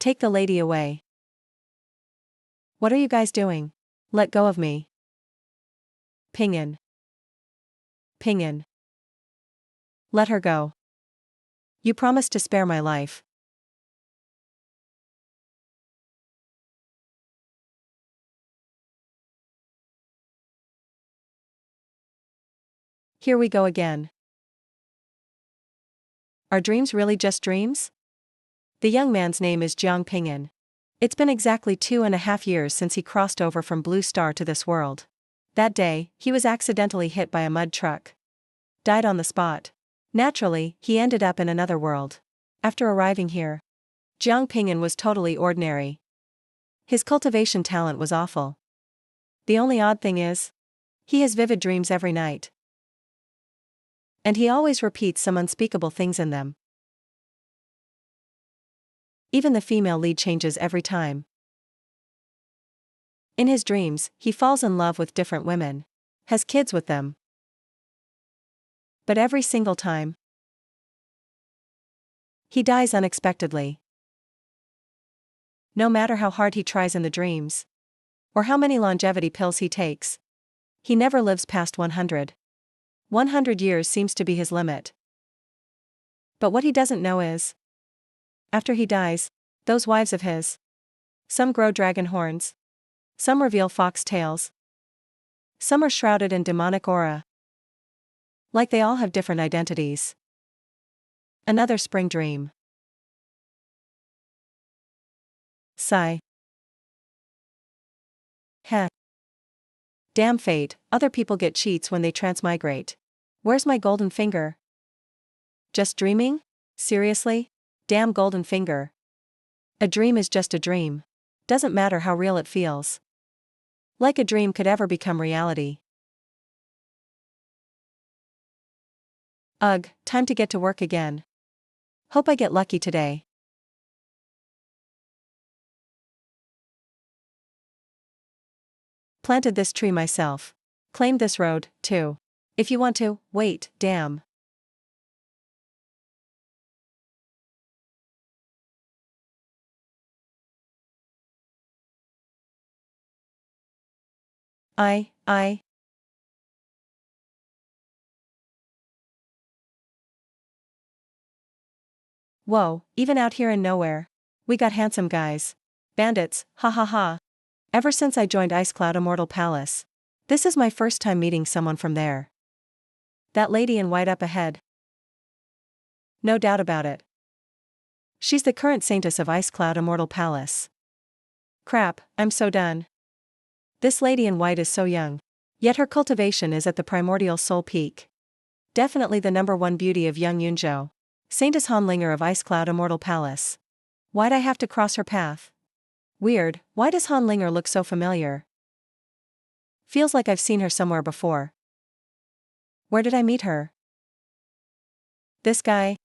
Take the lady away. What are you guys doing? Let go of me. Pingin. Pingin. Let her go. You promised to spare my life. Here we go again. Are dreams really just dreams? The young man's name is Jiang Ping'an. It's been exactly 2.5 years since he crossed over from Blue Star to this world. That day, he was accidentally hit by a mud truck. Died on the spot. Naturally, he ended up in another world. After arriving here, Jiang Ping'an was totally ordinary. His cultivation talent was awful. The only odd thing is, he has vivid dreams every night. And he always repeats some unspeakable things in them. Even the female lead changes every time. In his dreams, he falls in love with different women, has kids with them. But every single time, he dies unexpectedly. No matter how hard he tries in the dreams, or how many longevity pills he takes, he never lives past 100. 100 years seems to be his limit. But what he doesn't know is, after he dies, those wives of his, some grow dragon horns, some reveal fox tails, some are shrouded in demonic aura. Like they all have different identities. Another spring dream. Sigh. Heh. Damn fate, other people get cheats when they transmigrate. Where's my golden finger? Just dreaming? Seriously? Damn golden finger. A dream is just a dream. Doesn't matter how real it feels. Like a dream could ever become reality. Ugh, time to get to work again. Hope I get lucky today. Planted this tree myself. Claimed this road, too. If you want to, wait, damn. I. Whoa, even out here in nowhere. We got handsome guys. Bandits, ha ha ha. Ever since I joined Ice Cloud Immortal Palace. This is my first time meeting someone from there. That lady in white up ahead. No doubt about it. She's the current saintess of Ice Cloud Immortal Palace. Crap, I'm so done. This lady in white is so young. Yet her cultivation is at the primordial soul peak. Definitely the #1 beauty of young Yunzhou. Saintess Hanlinger of Ice Cloud Immortal Palace. Why'd I have to cross her path? Weird, why does Hanlinger look so familiar? Feels like I've seen her somewhere before. Where did I meet her? This guy?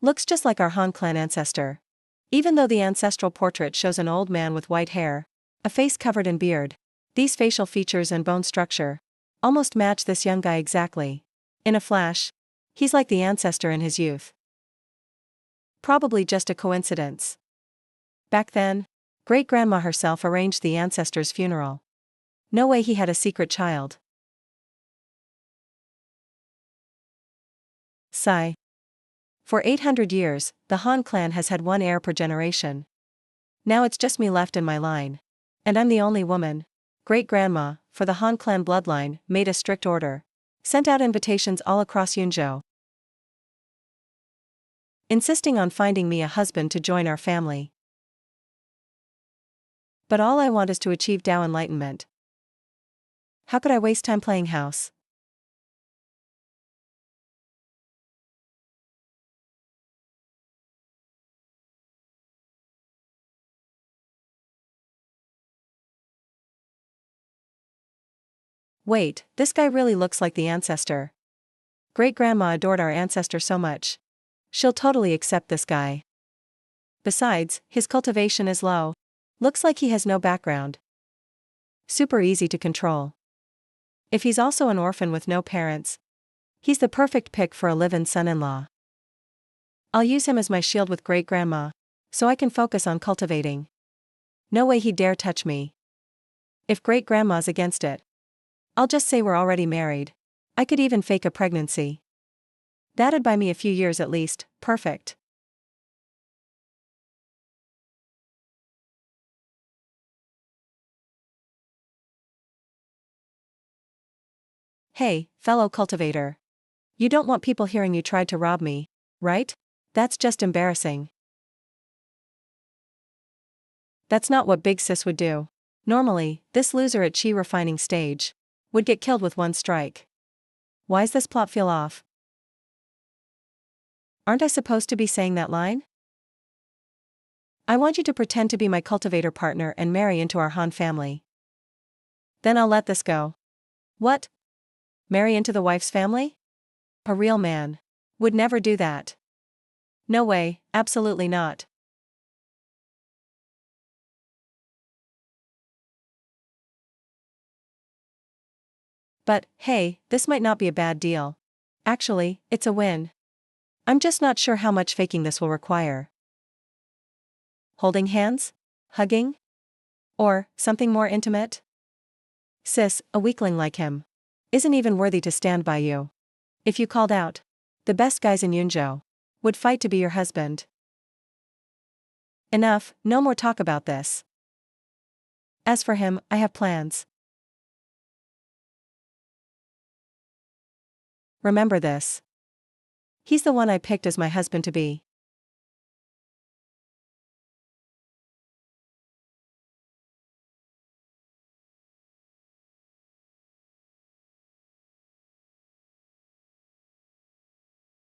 Looks just like our Han clan ancestor. Even though the ancestral portrait shows an old man with white hair, a face covered in beard, these facial features and bone structure almost match this young guy exactly. In a flash, he's like the ancestor in his youth. Probably just a coincidence. Back then, great-grandma herself arranged the ancestor's funeral. No way he had a secret child. Sigh. For 800 years, the Han clan has had one heir per generation. Now it's just me left in my line. And I'm the only woman. Great-grandma, for the Han clan bloodline, made a strict order. Sent out invitations all across Yunzhou, insisting on finding me a husband to join our family. But all I want is to achieve Tao enlightenment. How could I waste time playing house? Wait, this guy really looks like the ancestor. Great-grandma adored our ancestor so much. She'll totally accept this guy. Besides, his cultivation is low. Looks like he has no background. Super easy to control. If he's also an orphan with no parents, he's the perfect pick for a live-in son-in-law. I'll use him as my shield with great-grandma. so I can focus on cultivating. No way he'd dare touch me. If great-grandma's against it, I'll just say we're already married. I could even fake a pregnancy. That'd buy me a few years at least. Perfect. Hey, fellow cultivator. You don't want people hearing you tried to rob me, right? That's just embarrassing. That's not what Big Sis would do. Normally, this loser at chi refining stage would get killed with one strike. Why's this plot feel off? Aren't I supposed to be saying that line? I want you to pretend to be my cultivator partner and marry into our Han family. Then I'll let this go. What? Marry into the wife's family? A real man would never do that. No way, absolutely not. But, hey, this might not be a bad deal. Actually, it's a win. I'm just not sure how much faking this will require. Holding hands? Hugging? Or, something more intimate? Sis, a weakling like him isn't even worthy to stand by you. If you called out, the best guys in Yunzhou would fight to be your husband. Enough, no more talk about this. As for him, I have plans. Remember this. He's the one I picked as my husband to be.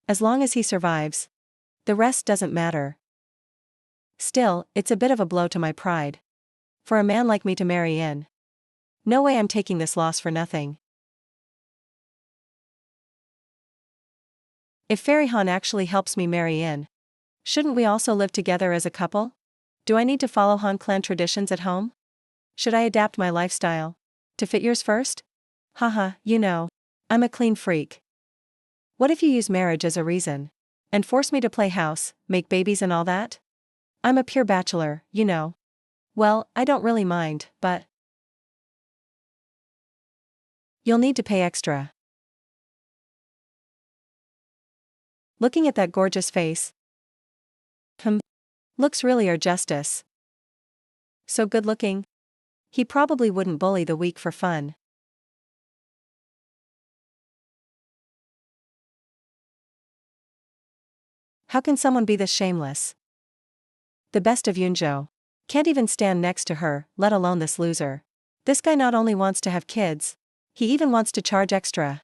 As long as he survives, the rest doesn't matter. Still, it's a bit of a blow to my pride. For a man like me to marry in. No way I'm taking this loss for nothing. If Fairy Han actually helps me marry in, shouldn't we also live together as a couple? Do I need to follow Han clan traditions at home? Should I adapt my lifestyle to fit yours first? Haha, you know, I'm a clean freak. What if you use marriage as a reason and force me to play house, make babies and all that? I'm a pure bachelor, you know. Well, I don't really mind, but you'll need to pay extra. Looking at that gorgeous face. Looks really are justice. So good looking. He probably wouldn't bully the weak for fun. How can someone be this shameless? The best of Yunzhou can't even stand next to her, let alone this loser. This guy not only wants to have kids, he even wants to charge extra.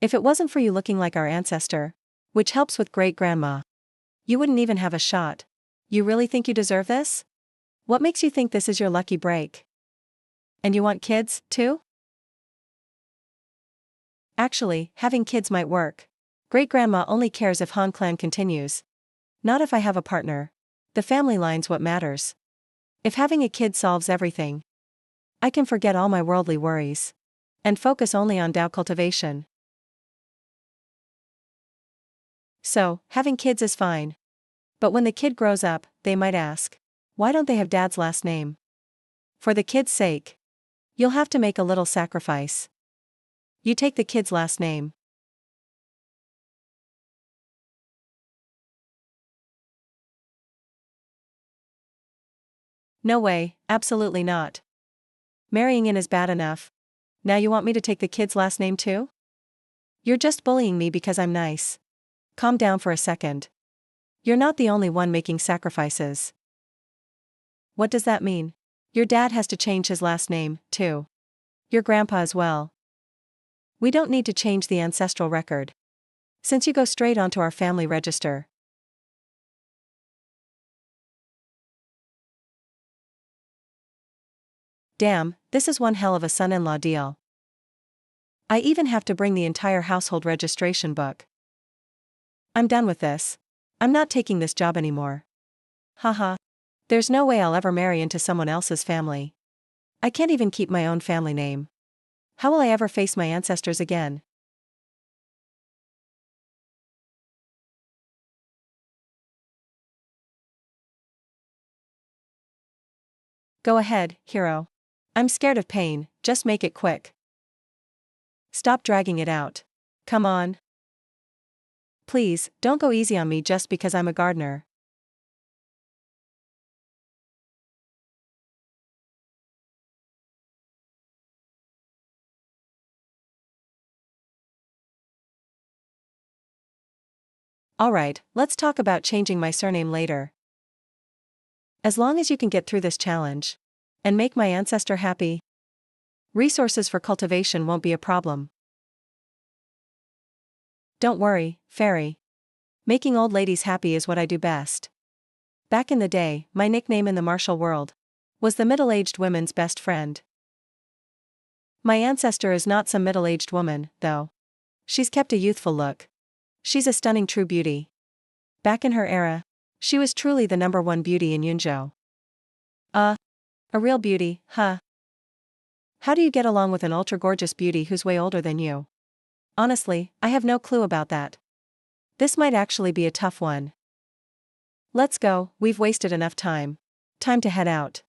If it wasn't for you looking like our ancestor, which helps with great-grandma, you wouldn't even have a shot. You really think you deserve this? What makes you think this is your lucky break? And you want kids, too? Actually, having kids might work. Great-grandma only cares if Han clan continues. Not if I have a partner. The family line's what matters. If having a kid solves everything, I can forget all my worldly worries and focus only on Dao cultivation. So, having kids is fine. But when the kid grows up, they might ask, why don't they have dad's last name? For the kid's sake, you'll have to make a little sacrifice. You take the kid's last name. No way, absolutely not. Marrying in is bad enough. Now you want me to take the kid's last name too? You're just bullying me because I'm nice. Calm down for a second. You're not the only one making sacrifices. What does that mean? Your dad has to change his last name, too. Your grandpa as well. We don't need to change the ancestral record, since you go straight onto our family register. Damn, this is one hell of a son-in-law deal. I even have to bring the entire household registration book. I'm done with this. I'm not taking this job anymore. Haha. There's no way I'll ever marry into someone else's family. I can't even keep my own family name. How will I ever face my ancestors again? Go ahead, hero. I'm scared of pain, just make it quick. Stop dragging it out. Come on. Please, don't go easy on me just because I'm a gardener. Alright, let's talk about changing my surname later. As long as you can get through this challenge and make my ancestor happy, resources for cultivation won't be a problem. Don't worry, fairy. Making old ladies happy is what I do best. Back in the day, my nickname in the martial world was the middle-aged woman's best friend. My ancestor is not some middle-aged woman, though. She's kept a youthful look. She's a stunning true beauty. Back in her era, she was truly the #1 beauty in Yunzhou. A real beauty, huh? How do you get along with an ultra-gorgeous beauty who's way older than you? Honestly, I have no clue about that. This might actually be a tough one. Let's go, we've wasted enough time. Time to head out.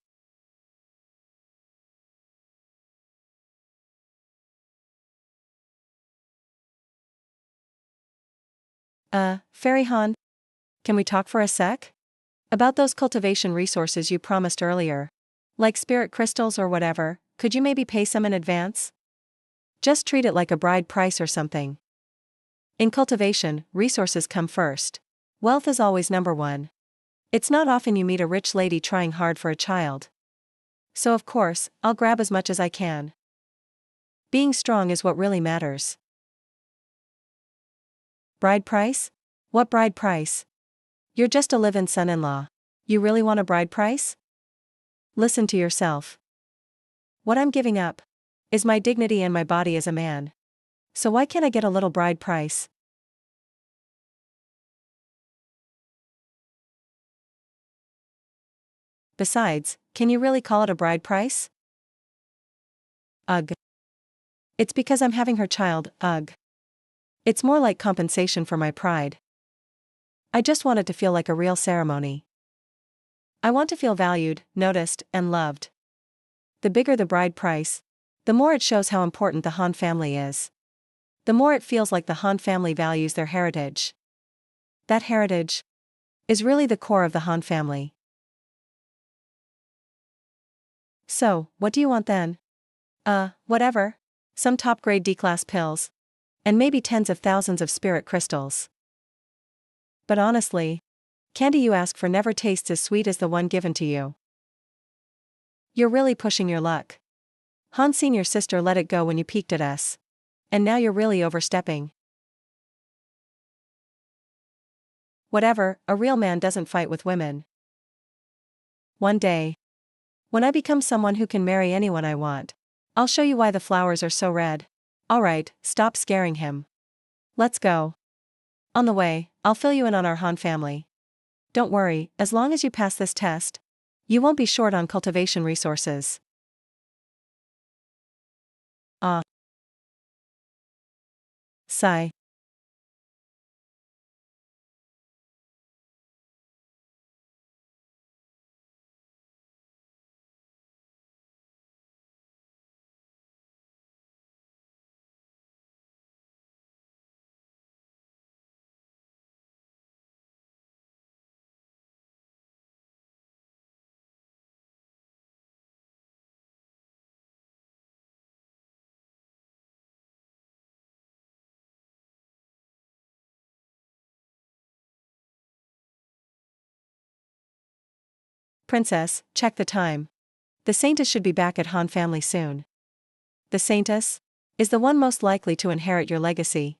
Fairy Han? Can we talk for a sec? About those cultivation resources you promised earlier. Like spirit crystals or whatever, could you maybe pay some in advance? Just treat it like a bride price or something. In cultivation, resources come first. Wealth is always #1. It's not often you meet a rich lady trying hard for a child. So of course, I'll grab as much as I can. Being strong is what really matters. Bride price? What bride price? You're just a live-in son-in-law. You really want a bride price? Listen to yourself. What I'm giving up is my dignity and my body as a man. So why can't I get a little bride price? Besides, can you really call it a bride price? Ugh. It's because I'm having her child, ugh. It's more like compensation for my pride. I just want it to feel like a real ceremony. I want to feel valued, noticed, and loved. The bigger the bride price, the more it shows how important the Han family is. The more it feels like the Han family values their heritage. That heritage is really the core of the Han family. So, what do you want then? Whatever. Some top-grade D-class pills. And maybe tens of thousands of spirit crystals. But honestly, candy you ask for never tastes as sweet as the one given to you. You're really pushing your luck. Han Senior's sister let it go when you peeked at us. And now you're really overstepping. Whatever, a real man doesn't fight with women. One day, when I become someone who can marry anyone I want, I'll show you why the flowers are so red. Alright, stop scaring him. Let's go. On the way, I'll fill you in on our Han family. Don't worry, as long as you pass this test, you won't be short on cultivation resources. Sigh. Princess, check the time. The Saintess should be back at Han family soon. The Saintess is the one most likely to inherit your legacy.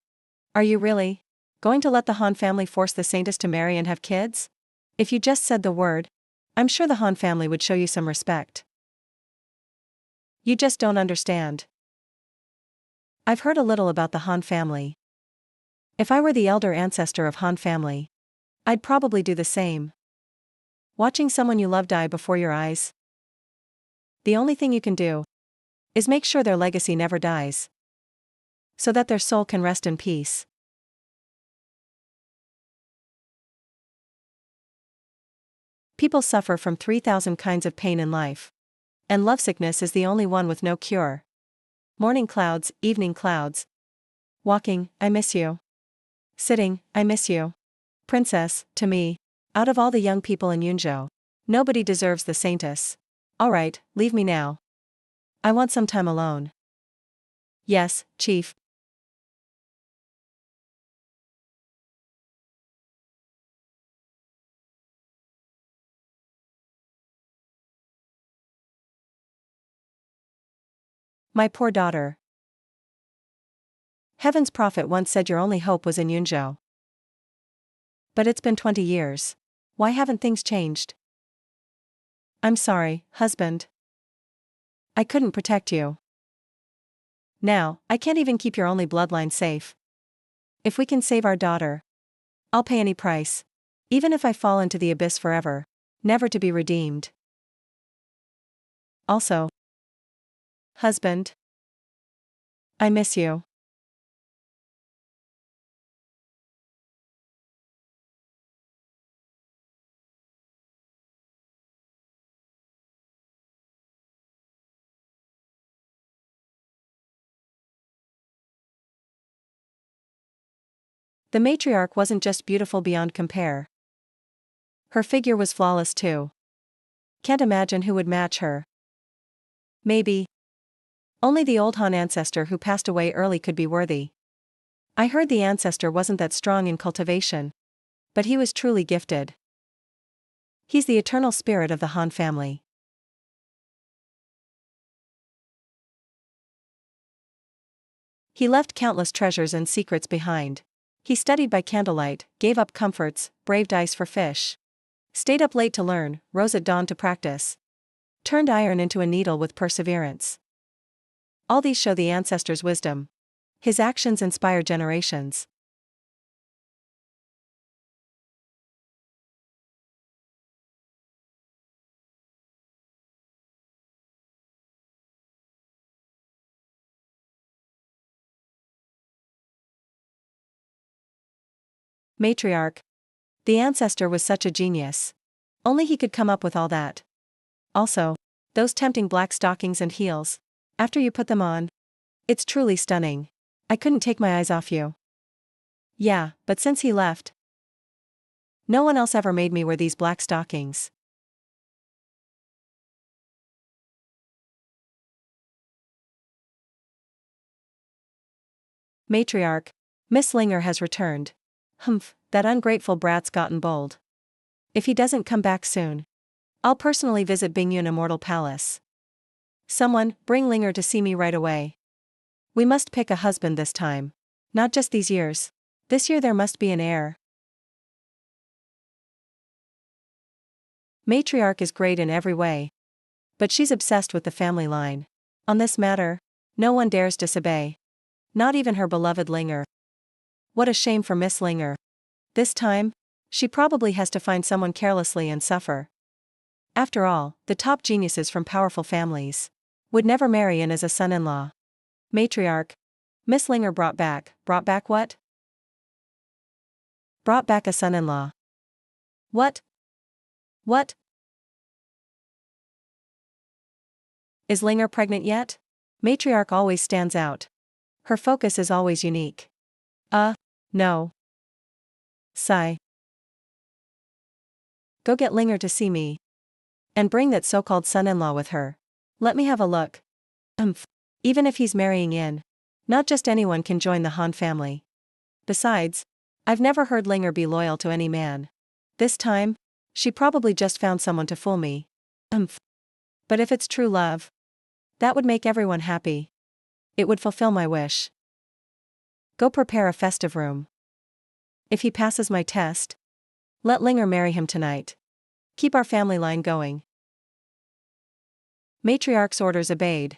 Are you really going to let the Han family force the Saintess to marry and have kids? If you just said the word, I'm sure the Han family would show you some respect. You just don't understand. I've heard a little about the Han family. If I were the elder ancestor of Han family, I'd probably do the same. Watching someone you love die before your eyes. The only thing you can do is make sure their legacy never dies, so that their soul can rest in peace. People suffer from 3,000 kinds of pain in life. And lovesickness is the only one with no cure. Morning clouds, evening clouds. Walking, I miss you. Sitting, I miss you. Princess, to me. Out of all the young people in Yunzhou, nobody deserves the saintess. Alright, leave me now. I want some time alone. Yes, chief. My poor daughter. Heaven's prophet once said your only hope was in Yunzhou. But it's been 20 years. Why haven't things changed? I'm sorry, husband. I couldn't protect you. Now, I can't even keep your only bloodline safe. If we can save our daughter, I'll pay any price. Even if I fall into the abyss forever, never to be redeemed. Also, husband, I miss you. The matriarch wasn't just beautiful beyond compare. Her figure was flawless too. Can't imagine who would match her. Maybe only the old Han ancestor who passed away early could be worthy. I heard the ancestor wasn't that strong in cultivation, but he was truly gifted. He's the eternal spirit of the Han family. He left countless treasures and secrets behind. He studied by candlelight, gave up comforts, braved ice for fish. Stayed up late to learn, rose at dawn to practice. Turned iron into a needle with perseverance. All these show the ancestor's wisdom. His actions inspire generations. Matriarch. The ancestor was such a genius. Only he could come up with all that. Also, those tempting black stockings and heels. After you put them on, it's truly stunning. I couldn't take my eyes off you. Yeah, but since he left, no one else ever made me wear these black stockings. Matriarch. Miss Linger has returned. Humph, that ungrateful brat's gotten bold. If he doesn't come back soon, I'll personally visit Bingyun Immortal Palace. Someone, bring Linger to see me right away. We must pick a husband this time. Not just these years. This year there must be an heir. Matriarch is great in every way. But she's obsessed with the family line. On this matter, no one dares disobey. Not even her beloved Linger. What a shame for Miss Linger. This time, she probably has to find someone carelessly and suffer. After all, the top geniuses from powerful families would never marry in as a son-in-law. Matriarch. Miss Linger brought back what? Brought back a son-in-law. What? What? Is Linger pregnant yet? Matriarch always stands out. Her focus is always unique. No. Sigh. Go get Linger to see me. And bring that so-called son-in-law with her. Let me have a look. Even if he's marrying in, not just anyone can join the Han family. Besides, I've never heard Linger be loyal to any man. This time, she probably just found someone to fool me. But if it's true love, that would make everyone happy. It would fulfill my wish. Go prepare a festive room. If he passes my test, let Linger marry him tonight. Keep our family line going. Matriarch's orders obeyed.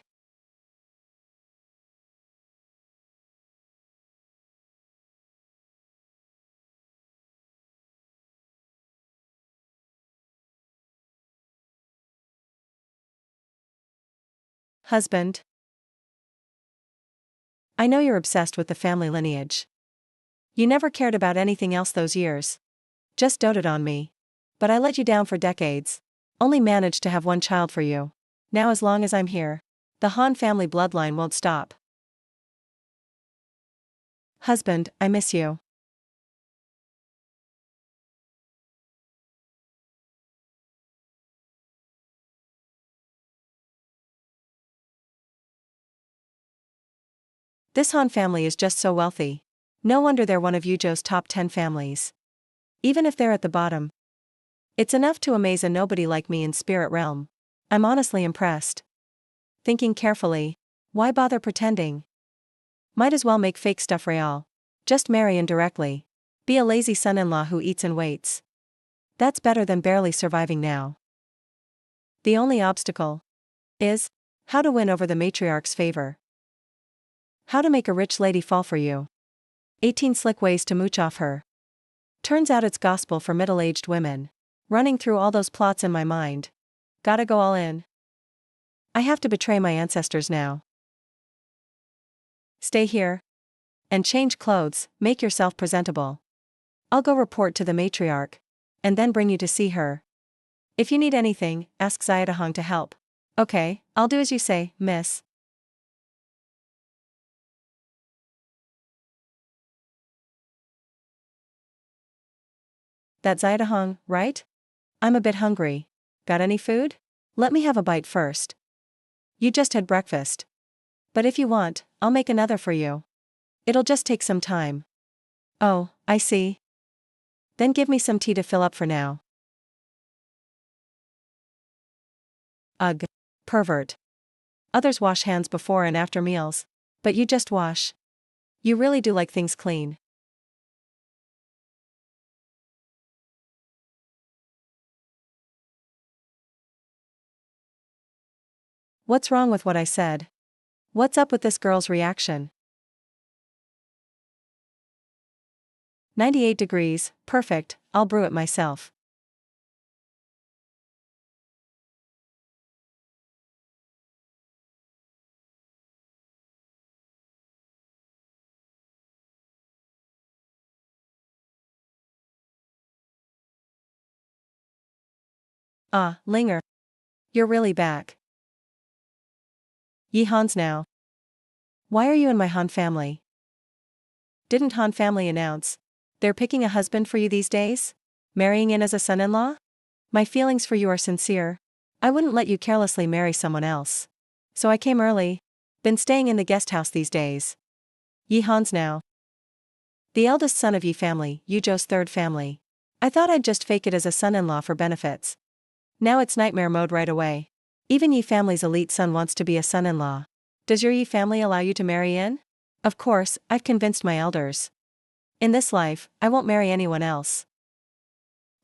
Husband. I know you're obsessed with the family lineage. You never cared about anything else those years. Just doted on me. But I let you down for decades. Only managed to have one child for you. Now as long as I'm here, the Han family bloodline won't stop. Husband, I miss you. This Han family is just so wealthy. No wonder they're one of Yujo's top 10 families. Even if they're at the bottom, it's enough to amaze a nobody like me in spirit realm. I'm honestly impressed. Thinking carefully, why bother pretending? Might as well make fake stuff real. Just marry indirectly. Be a lazy son-in-law who eats and waits. That's better than barely surviving now. The only obstacle is how to win over the matriarch's favor. How to make a rich lady fall for you. 18 slick ways to mooch off her. Turns out it's gospel for middle-aged women. Running through all those plots in my mind. Gotta go all in. I have to betray my ancestors now. Stay here. And change clothes, make yourself presentable. I'll go report to the matriarch. And then bring you to see her. If you need anything, ask Zaidahong to help. Okay, I'll do as you say, miss. That Zaidahong, right? I'm a bit hungry. Got any food? Let me have a bite first. You just had breakfast. But if you want, I'll make another for you. It'll just take some time. Oh, I see. Then give me some tea to fill up for now. Ugh. Pervert. Others wash hands before and after meals. But you just wash. You really do like things clean. What's wrong with what I said? What's up with this girl's reaction? 98 degrees, perfect, I'll brew it myself. Ah, Linger. You're really back. Ye Hans now. Why are you in my Han family? Didn't Han family announce they're picking a husband for you these days? Marrying in as a son-in-law? My feelings for you are sincere. I wouldn't let you carelessly marry someone else. So I came early. Been staying in the guest house these days. Ye Hans now. The eldest son of Yi family, Yujo's third family. I thought I'd just fake it as a son-in-law for benefits. Now it's nightmare mode right away. Even Yi family's elite son wants to be a son-in-law. Does your Yi family allow you to marry in? Of course, I've convinced my elders. In this life, I won't marry anyone else.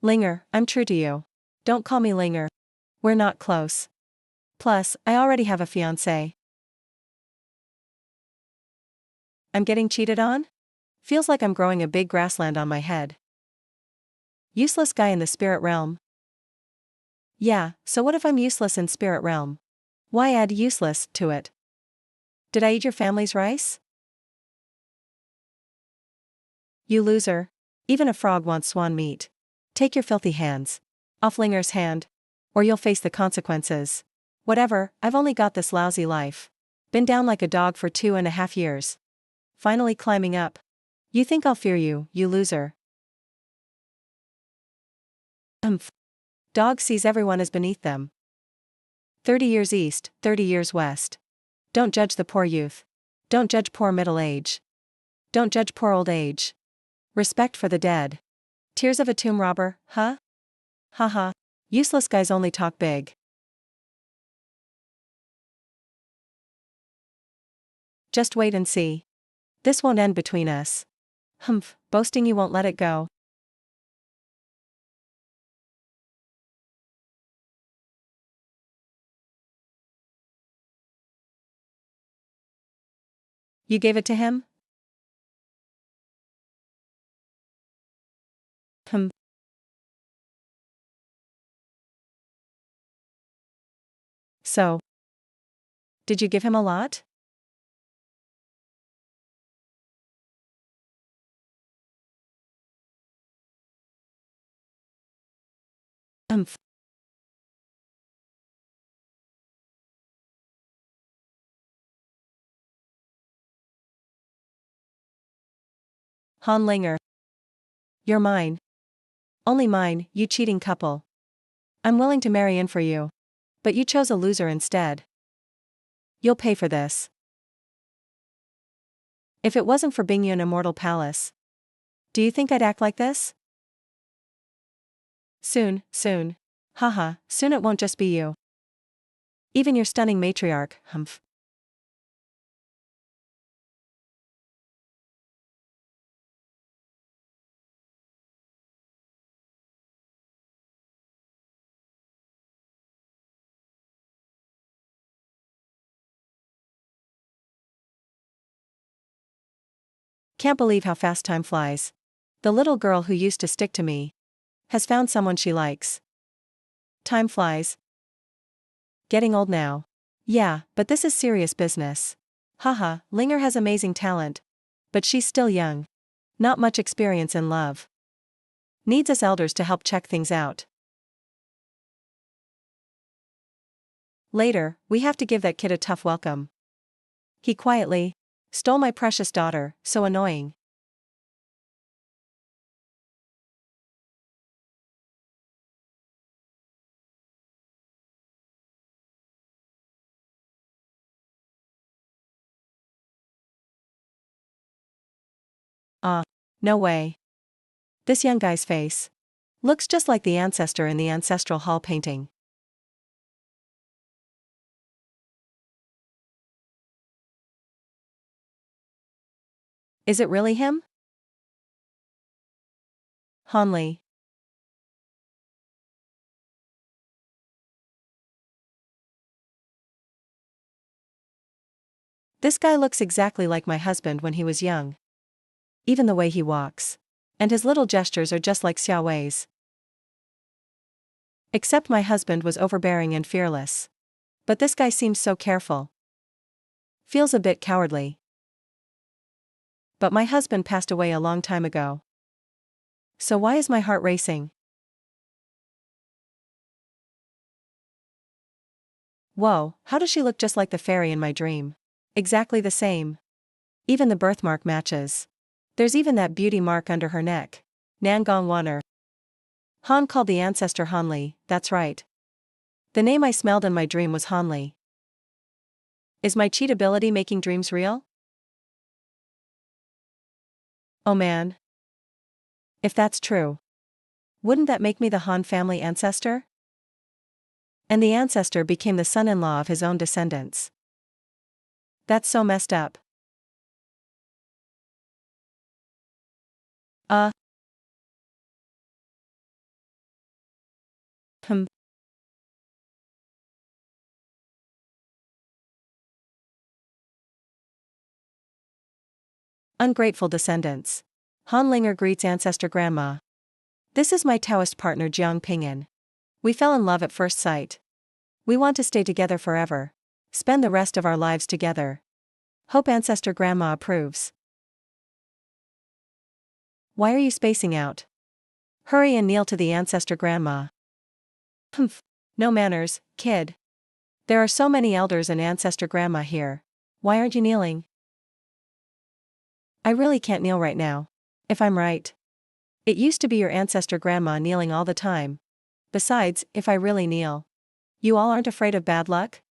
Linger, I'm true to you. Don't call me Linger. We're not close. Plus, I already have a fiancé. I'm getting cheated on? Feels like I'm growing a big grassland on my head. Useless guy in the spirit realm. Yeah, so what if I'm useless in spirit realm? Why add useless to it? Did I eat your family's rice? You loser. Even a frog wants swan meat. Take your filthy hands off Linger's hand, or you'll face the consequences. Whatever, I've only got this lousy life. Been down like a dog for 2.5 years. Finally climbing up. You think I'll fear you, you loser. Umph. Dog sees everyone as beneath them. 30 years east, 30 years west. Don't judge the poor youth. Don't judge poor middle age. Don't judge poor old age. Respect for the dead. Tears of a tomb robber, huh? Haha. Useless guys only talk big. Just wait and see. This won't end between us. Humph, boasting you won't let it go. You gave it to him? Hmm. So. Did you give him a lot? Umph. Han Linger. You're mine. Only mine, you cheating couple. I'm willing to marry in for you. But you chose a loser instead. You'll pay for this. If it wasn't for being in Immortal Palace. Do you think I'd act like this? Soon, soon. Haha, soon it won't just be you. Even your stunning matriarch, humph. Can't believe how fast time flies. The little girl who used to stick to me has found someone she likes. Time flies. Getting old now. Yeah, but this is serious business. Haha, Linger has amazing talent. But she's still young. Not much experience in love. Needs us elders to help check things out. Later, we have to give that kid a tough welcome. He quietly stole my precious daughter, so annoying. No way. This young guy's face looks just like the ancestor in the ancestral hall painting. Is it really him? Hanli. This guy looks exactly like my husband when he was young. Even the way he walks. And his little gestures are just like Xiao Wei's. Except my husband was overbearing and fearless. But this guy seems so careful. Feels a bit cowardly. But my husband passed away a long time ago. So why is my heart racing? Whoa, how does she look just like the fairy in my dream? Exactly the same. Even the birthmark matches. There's even that beauty mark under her neck. Nangong Waner. Han called the ancestor Hanli, that's right. The name I smelled in my dream was Hanli. Is my cheat ability making dreams real? Oh man. If that's true. Wouldn't that make me the Han family ancestor? And the ancestor became the son-in-law of his own descendants. That's so messed up. Uh. Hmm. Ungrateful descendants. Han Linger greets ancestor grandma. This is my Taoist partner Jiang Ping'an. We fell in love at first sight. We want to stay together forever. Spend the rest of our lives together. Hope ancestor grandma approves. Why are you spacing out? Hurry and kneel to the ancestor grandma. Humph. No manners, kid. There are so many elders and ancestor grandma here. Why aren't you kneeling? I really can't kneel right now. If I'm right. It used to be your ancestor grandma kneeling all the time. Besides, if I really kneel. You all aren't afraid of bad luck?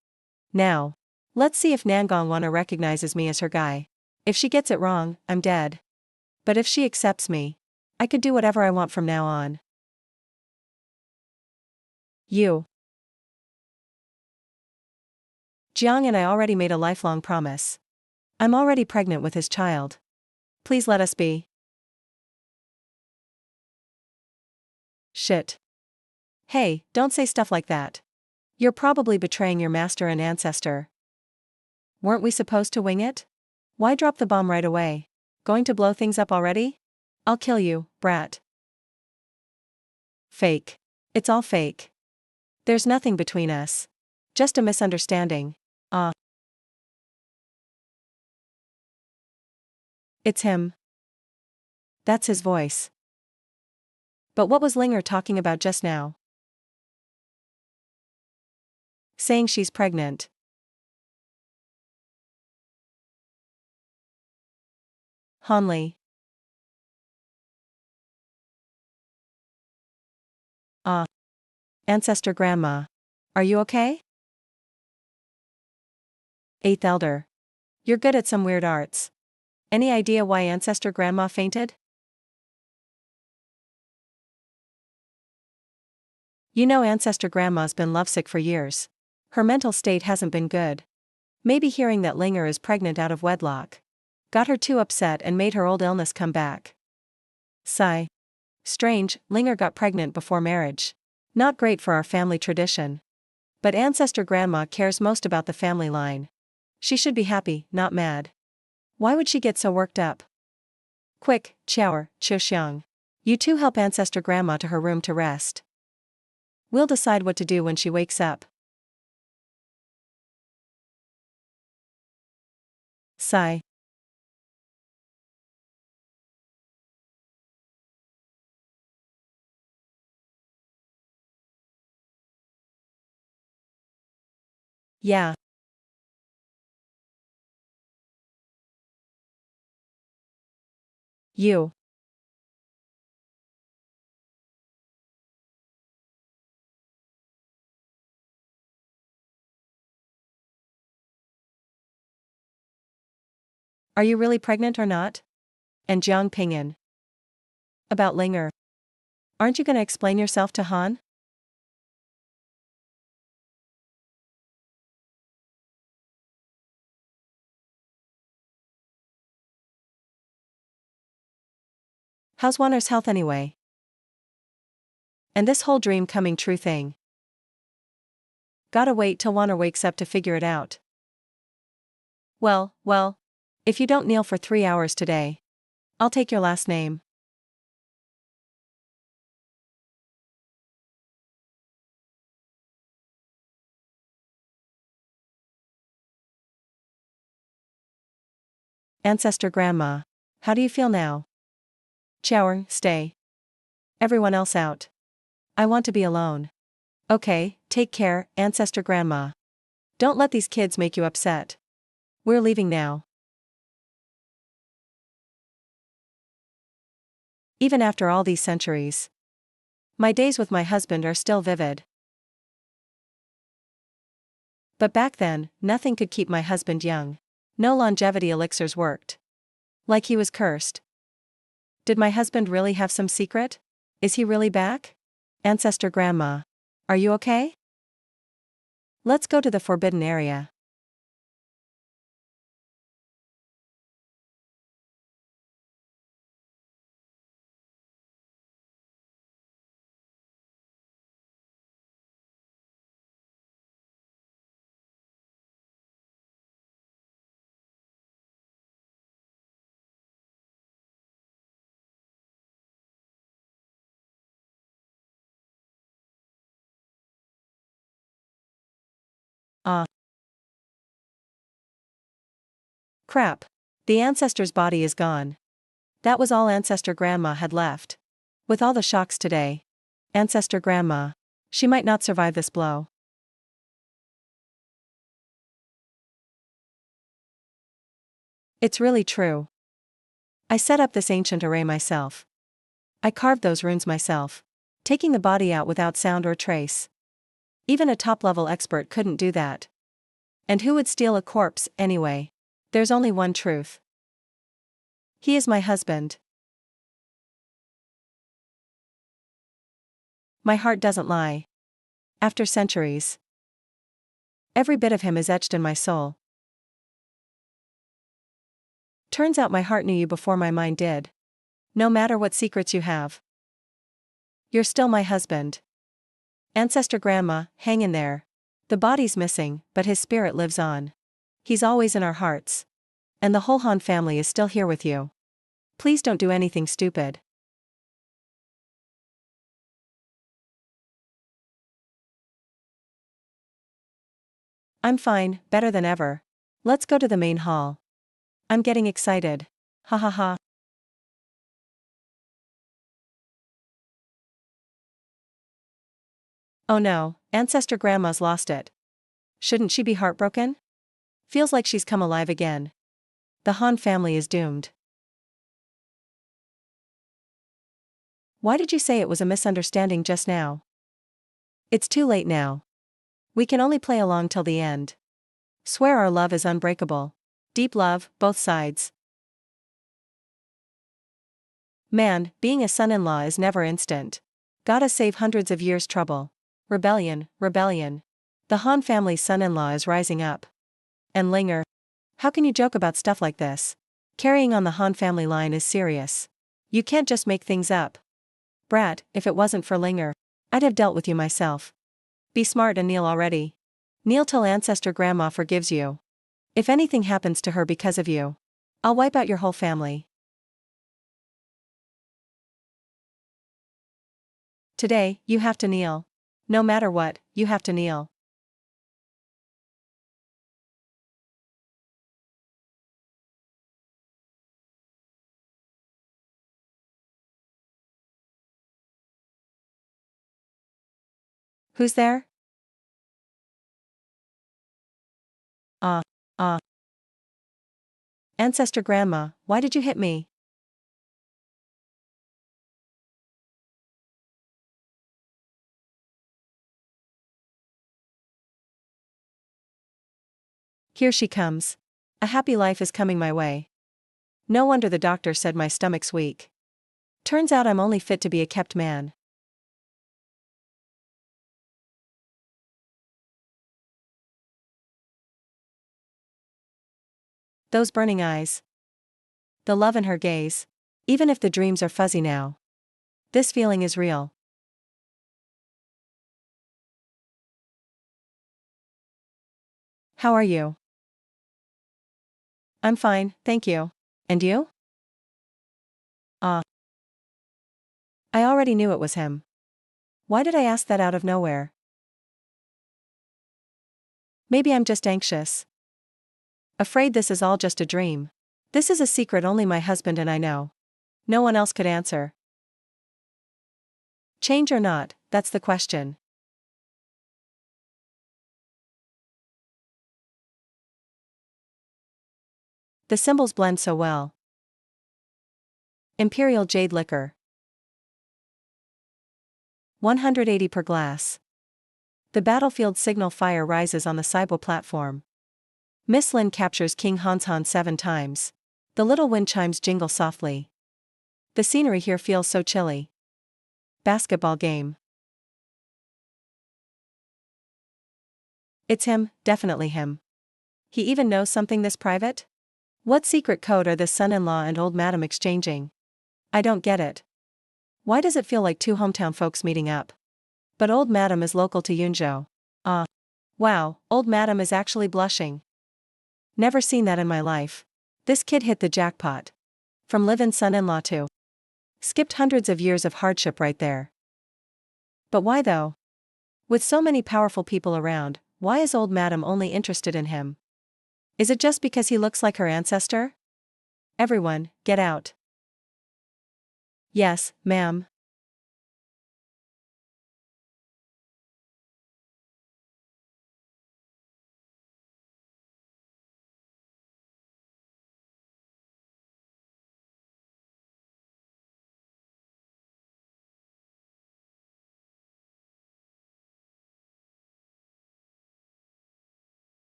Now. Let's see if Nangongwana recognizes me as her guy. If she gets it wrong, I'm dead. But if she accepts me, I could do whatever I want from now on. You. Jiang and I already made a lifelong promise. I'm already pregnant with his child. Please let us be. Shit. Hey, don't say stuff like that. You're probably betraying your master and ancestor. Weren't we supposed to wing it? Why drop the bomb right away? Going to blow things up already? I'll kill you, brat. Fake. It's all fake. There's nothing between us. Just a misunderstanding. It's him. That's his voice. But what was Linger talking about just now? Saying she's pregnant. Hanli. Ah, ancestor grandma. Are you okay? Eighth elder. You're good at some weird arts. Any idea why ancestor grandma fainted? You know ancestor grandma's been lovesick for years. Her mental state hasn't been good. Maybe hearing that Linger is pregnant out of wedlock got her too upset and made her old illness come back. Sigh. Strange, Linger got pregnant before marriage. Not great for our family tradition. But ancestor grandma cares most about the family line. She should be happy, not mad. Why would she get so worked up? Quick, Chower, Xiang. You two help ancestor grandma to her room to rest. We'll decide what to do when she wakes up. Sigh. Yeah. You. Are you really pregnant or not? And Jiang Pinyin. About Linger. Aren't you gonna explain yourself to Han? How's Wanner's health anyway? And this whole dream coming true thing. Gotta wait till Wanner wakes up to figure it out. Well, if you don't kneel for 3 hours today, I'll take your last name. Ancestor grandma. How do you feel now? Chower, stay. Everyone else out. I want to be alone. Okay, take care, ancestor grandma. Don't let these kids make you upset. We're leaving now. Even after all these centuries, my days with my husband are still vivid. But back then, nothing could keep my husband young. No longevity elixirs worked. Like he was cursed. Did my husband really have some secret? Is he really back? Ancestor grandma. Are you okay? Let's go to the forbidden area. Ah. Crap. The ancestor's body is gone. That was all ancestor grandma had left. With all the shocks today. Ancestor grandma. She might not survive this blow. It's really true. I set up this ancient array myself. I carved those runes myself. Taking the body out without sound or trace. Even a top-level expert couldn't do that. And who would steal a corpse, anyway? There's only one truth. He is my husband. My heart doesn't lie. After centuries. Every bit of him is etched in my soul. Turns out my heart knew you before my mind did. No matter what secrets you have. You're still my husband. Ancestor grandma, hang in there. The body's missing, but his spirit lives on. He's always in our hearts. And the whole Han family is still here with you. Please don't do anything stupid. I'm fine, better than ever. Let's go to the main hall. I'm getting excited. Ha ha ha. Oh no, ancestor grandma's lost it. Shouldn't she be heartbroken? Feels like she's come alive again. The Han family is doomed. Why did you say it was a misunderstanding just now? It's too late now. We can only play along till the end. Swear our love is unbreakable. Deep love, both sides. Man, being a son-in-law is never instant. Gotta save hundreds of years' trouble. Rebellion, rebellion. The Han family's son-in-law is rising up. And Linger. How can you joke about stuff like this? Carrying on the Han family line is serious. You can't just make things up. Brat, if it wasn't for Linger, I'd have dealt with you myself. Be smart and kneel already. Kneel till ancestor grandma forgives you. If anything happens to her because of you, I'll wipe out your whole family. Today, you have to kneel. No matter what, you have to kneel. Who's there? Ah, ah. Ancestor grandma, why did you hit me? Here she comes. A happy life is coming my way. No wonder the doctor said my stomach's weak. Turns out I'm only fit to be a kept man. Those burning eyes. The love in her gaze. Even if the dreams are fuzzy now. This feeling is real. How are you? I'm fine, thank you. And you? Ah. I already knew it was him. Why did I ask that out of nowhere? Maybe I'm just anxious. Afraid this is all just a dream. This is a secret only my husband and I know. No one else could answer. Change or not, that's the question. The symbols blend so well. Imperial Jade Liquor. 180 per glass. The battlefield signal fire rises on the Saibo platform. Miss Lin captures King Hanshan 7 times. The little wind chimes jingle softly. The scenery here feels so chilly. Basketball game. It's him, definitely him. He even knows something this private? What secret code are this son-in-law and old madam exchanging? I don't get it. Why does it feel like two hometown folks meeting up? But old madam is local to Yunzhou. Ah. Wow, old madam is actually blushing. Never seen that in my life. This kid hit the jackpot. From live-in son-in-law to skipped hundreds of years of hardship right there. But why though? With so many powerful people around, why is old madam only interested in him? Is it just because he looks like her ancestor? Everyone, get out. Yes, ma'am.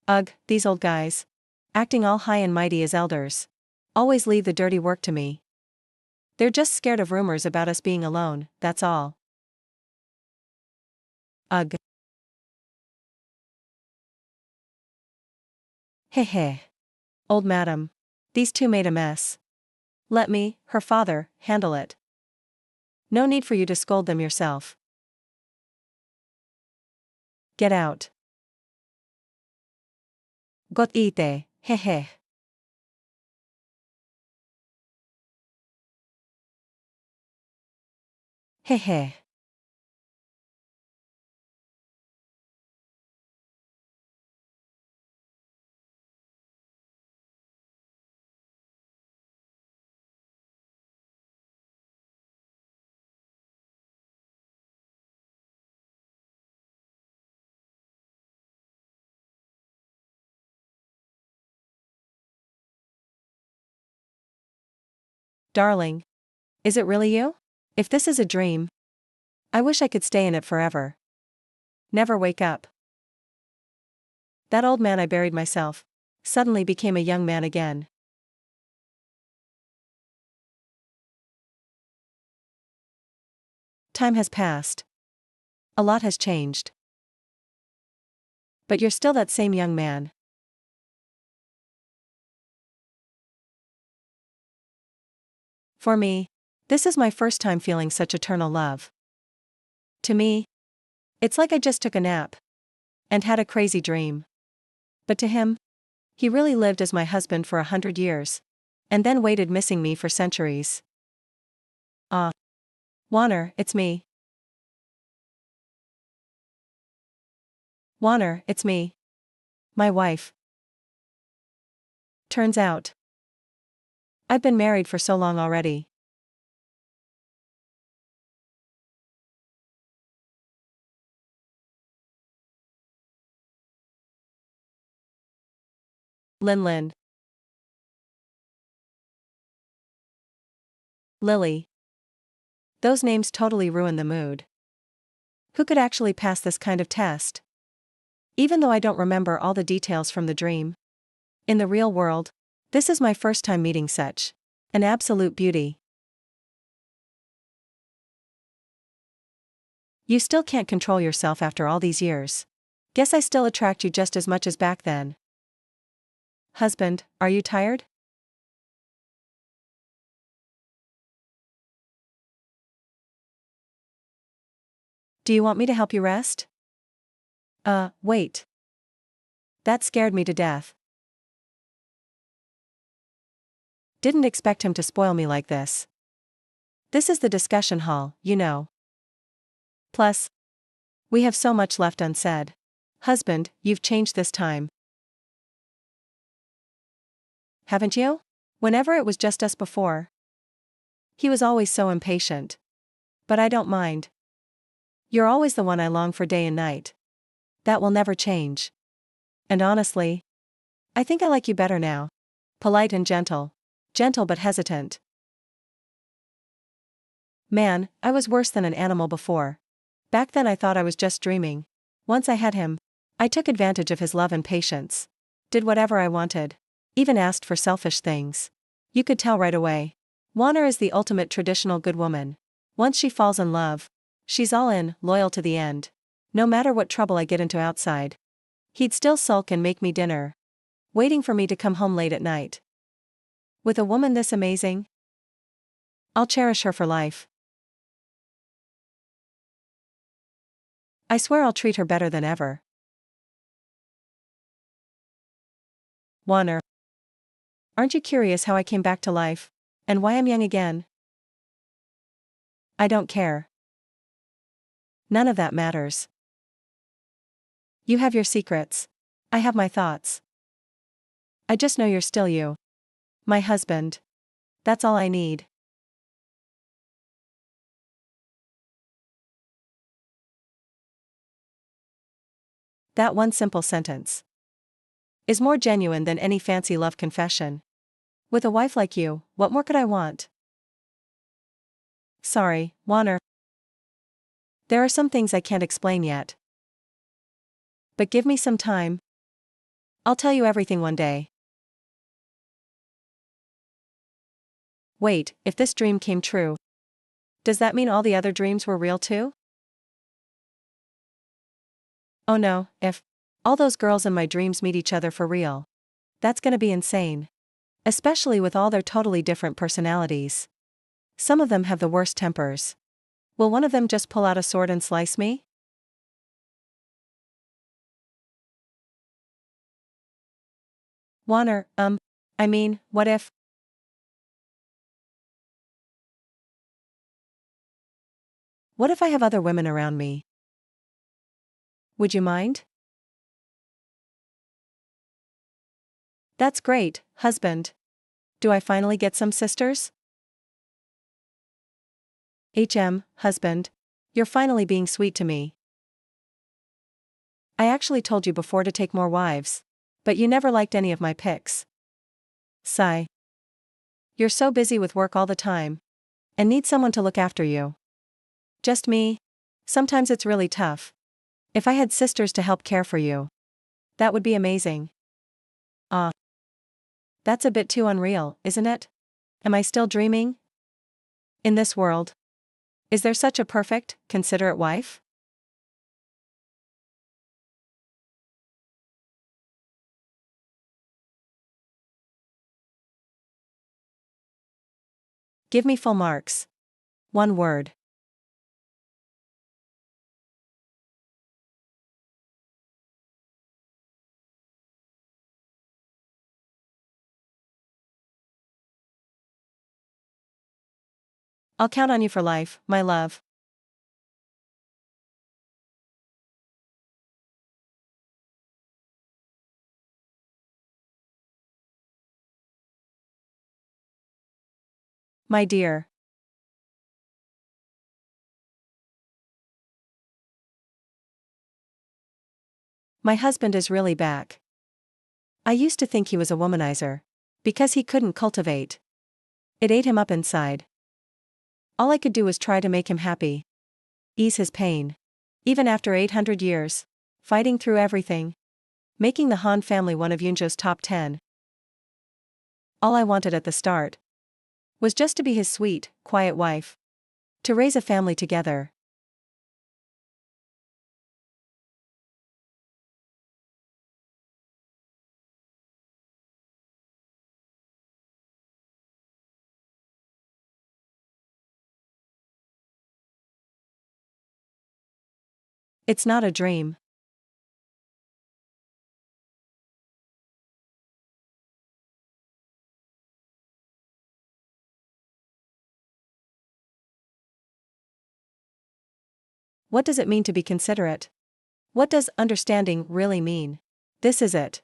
Ugh, these old guys. Acting all high and mighty as elders. Always leave the dirty work to me. They're just scared of rumors about us being alone, that's all. Ugh. Heh. Old madam. These two made a mess. Let me, her father, handle it. No need for you to scold them yourself. Get out. Got ite, heh. Heh. Darling. Is it really you? If this is a dream, I wish I could stay in it forever. Never wake up. That old man I buried myself suddenly became a young man again. Time has passed. A lot has changed. But you're still that same young man. For me, this is my first time feeling such eternal love. To me, it's like I just took a nap and had a crazy dream. But to him, he really lived as my husband for 100 years, and then waited missing me for centuries. Ah. Warner, it's me. Warner, it's me. My wife. Turns out, I've been married for so long already. Lin. Lily. Those names totally ruin the mood. Who could actually pass this kind of test? Even though I don't remember all the details from the dream. In the real world, this is my first time meeting such an absolute beauty. You still can't control yourself after all these years. Guess I still attract you just as much as back then. Husband, are you tired? Do you want me to help you rest? Wait. That scared me to death. Didn't expect him to spoil me like this. This is the discussion hall, you know. Plus, we have so much left unsaid. Husband, you've changed this time. Haven't you? Whenever it was just us before. He was always so impatient. But I don't mind. You're always the one I long for day and night. That will never change. And honestly, I think I like you better now. Polite and gentle. Gentle but hesitant. Man, I was worse than an animal before. Back then I thought I was just dreaming. Once I had him, I took advantage of his love and patience. Did whatever I wanted. Even asked for selfish things. You could tell right away. Warner is the ultimate traditional good woman. Once she falls in love, she's all in, loyal to the end. No matter what trouble I get into outside. He'd still sulk and make me dinner. Waiting for me to come home late at night. With a woman this amazing, I'll cherish her for life. I swear I'll treat her better than ever. Warner. Aren't you curious how I came back to life? And why I'm young again? I don't care. None of that matters. You have your secrets. I have my thoughts. I just know you're still you. My husband. That's all I need. That one simple sentence is more genuine than any fancy love confession. With a wife like you, what more could I want? Sorry, Warner. There are some things I can't explain yet. But give me some time. I'll tell you everything one day. Wait, if this dream came true, does that mean all the other dreams were real too? Oh no, if all those girls in my dreams meet each other for real. That's gonna be insane. Especially with all their totally different personalities. Some of them have the worst tempers. Will one of them just pull out a sword and slice me? Warner, I mean, what if? What if I have other women around me? Would you mind? That's great, husband. Do I finally get some sisters? Husband. You're finally being sweet to me. I actually told you before to take more wives. But you never liked any of my picks. Sigh. You're so busy with work all the time. And need someone to look after you. Just me? Sometimes it's really tough. If I had sisters to help care for you. That would be amazing. Ah. That's a bit too unreal, isn't it? Am I still dreaming? In this world? Is there such a perfect, considerate wife? Give me full marks. One word. I'll count on you for life, my love. My dear. My husband is really back. I used to think he was a womanizer. Because he couldn't cultivate. It ate him up inside. All I could do was try to make him happy. Ease his pain. Even after 800 years. Fighting through everything. Making the Han family one of Yunjo's top 10. All I wanted at the start. Was just to be his sweet, quiet wife. To raise a family together. It's not a dream. What does it mean to be considerate? What does understanding really mean? This is it.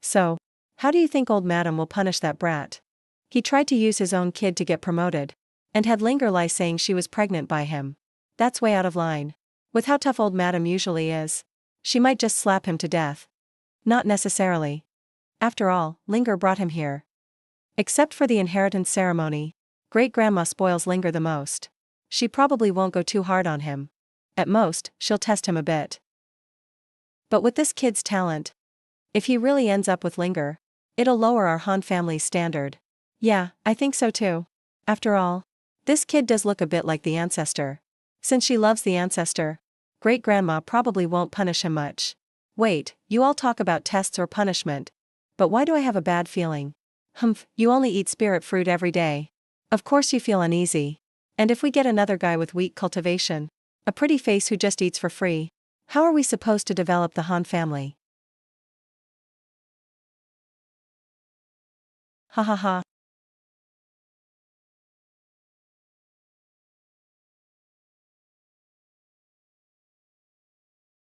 So, how do you think old Madam will punish that brat? He tried to use his own kid to get promoted. And had Linger lie saying she was pregnant by him. That's way out of line. With how tough old Madam usually is. She might just slap him to death. Not necessarily. After all, Linger brought him here. Except for the inheritance ceremony. Great-grandma spoils Linger the most. She probably won't go too hard on him. At most, she'll test him a bit. But with this kid's talent, if he really ends up with Linger, it'll lower our Han family's standard. Yeah, I think so too. After all, this kid does look a bit like the ancestor. Since she loves the ancestor, great-grandma probably won't punish him much. Wait, you all talk about tests or punishment. But why do I have a bad feeling? Humph, you only eat spirit fruit every day. Of course you feel uneasy. And if we get another guy with weak cultivation, a pretty face who just eats for free, how are we supposed to develop the Han family? Ha ha ha.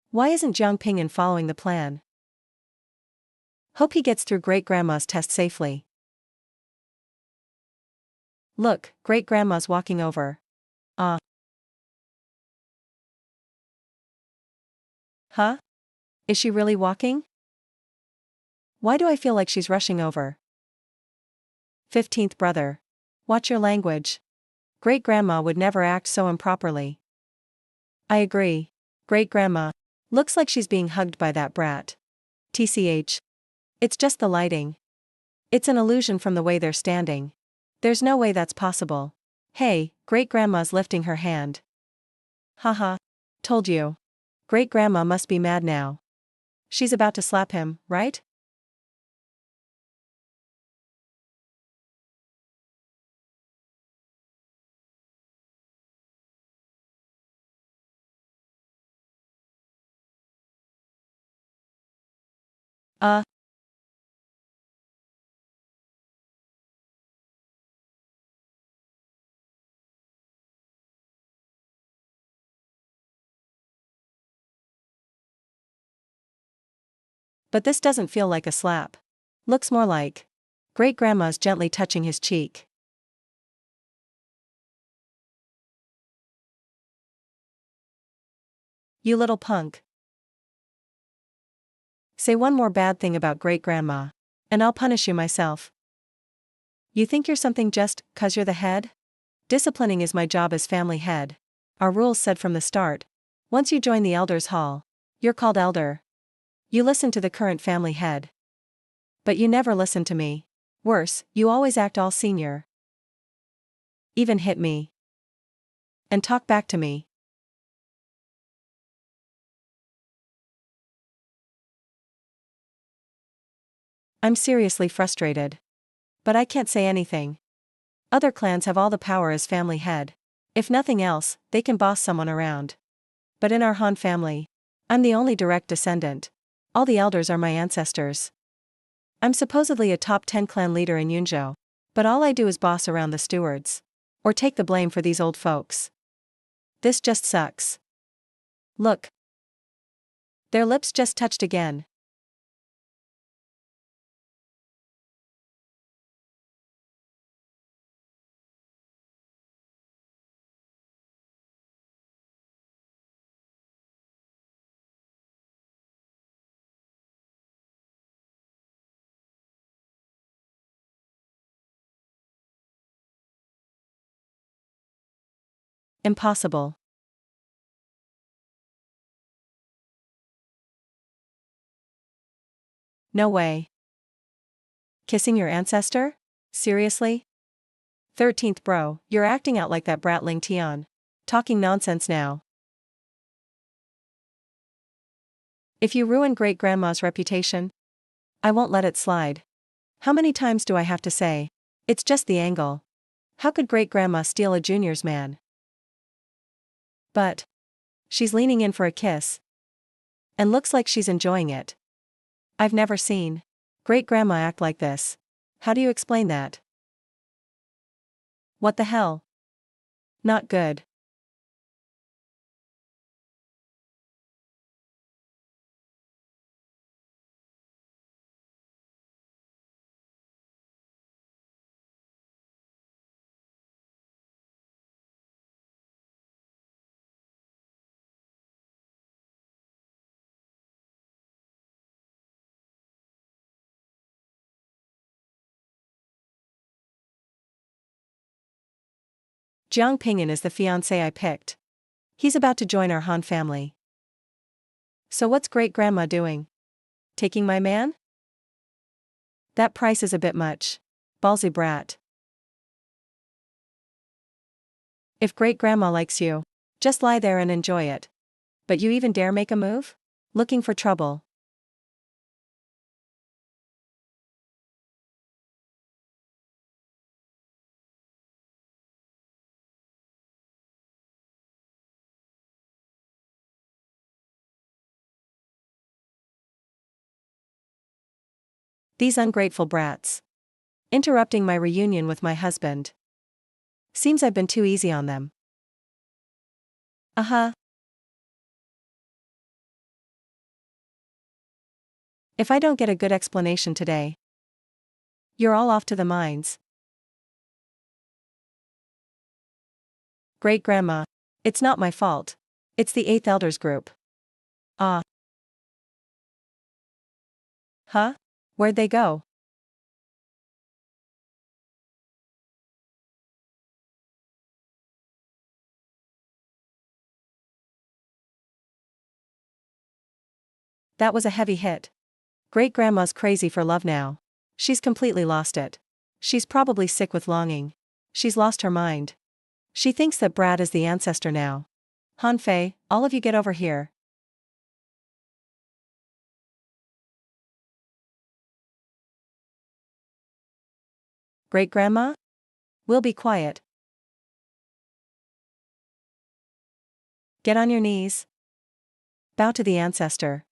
Why isn't Jiang Ping'an following the plan? Hope he gets through great-grandma's test safely. Look, great-grandma's walking over. Ah. Huh? Is she really walking? Why do I feel like she's rushing over? 15th brother. Watch your language. Great-grandma would never act so improperly. I agree. Great-grandma. Looks like she's being hugged by that brat. TCH. It's just the lighting. It's an illusion from the way they're standing. There's no way that's possible. Hey, great-grandma's lifting her hand. Haha. Told you. Great-grandma must be mad now. She's about to slap him, right? Uh. But this doesn't feel like a slap. Looks more like Great-grandma's gently touching his cheek. You little punk. Say one more bad thing about great-grandma, and I'll punish you myself. You think you're something just 'cause you're the head? Disciplining is my job as family head. Our rules said from the start. Once you join the elders' hall, you're called elder. You listen to the current family head. But you never listen to me. Worse, you always act all senior. Even hit me. And talk back to me. I'm seriously frustrated. But I can't say anything. Other clans have all the power as family head. If nothing else, they can boss someone around. But in our Han family, I'm the only direct descendant. All the elders are my ancestors. I'm supposedly a top 10 clan leader in Yunzhou, but all I do is boss around the stewards. Or take the blame for these old folks. This just sucks. Look. Their lips just touched again. Impossible. No way. Kissing your ancestor? Seriously? 13th bro, you're acting out like that brat Ling Tian. Talking nonsense now. If you ruin great-grandma's reputation, I won't let it slide. How many times do I have to say? It's just the angle. How could great-grandma steal a junior's man? But she's leaning in for a kiss. And looks like she's enjoying it. I've never seen great-grandma act like this. How do you explain that? What the hell? Not good. Jiang Pingyan is the fiancé I picked. He's about to join our Han family. So what's great-grandma doing? Taking my man? That price is a bit much. Ballsy brat. If great-grandma likes you, just lie there and enjoy it. But you even dare make a move? Looking for trouble. These ungrateful brats. Interrupting my reunion with my husband. Seems I've been too easy on them. Uh-huh. If I don't get a good explanation today, you're all off to the mines. Great-grandma. It's not my fault. It's the 8th Elders group. Ah. Huh? Where'd they go? That was a heavy hit. Great-grandma's crazy for love now. She's completely lost it. She's probably sick with longing. She's lost her mind. She thinks that Brad is the ancestor now. Han Fei, all of you get over here. Great-grandma? We'll be quiet. Get on your knees. Bow to the ancestor.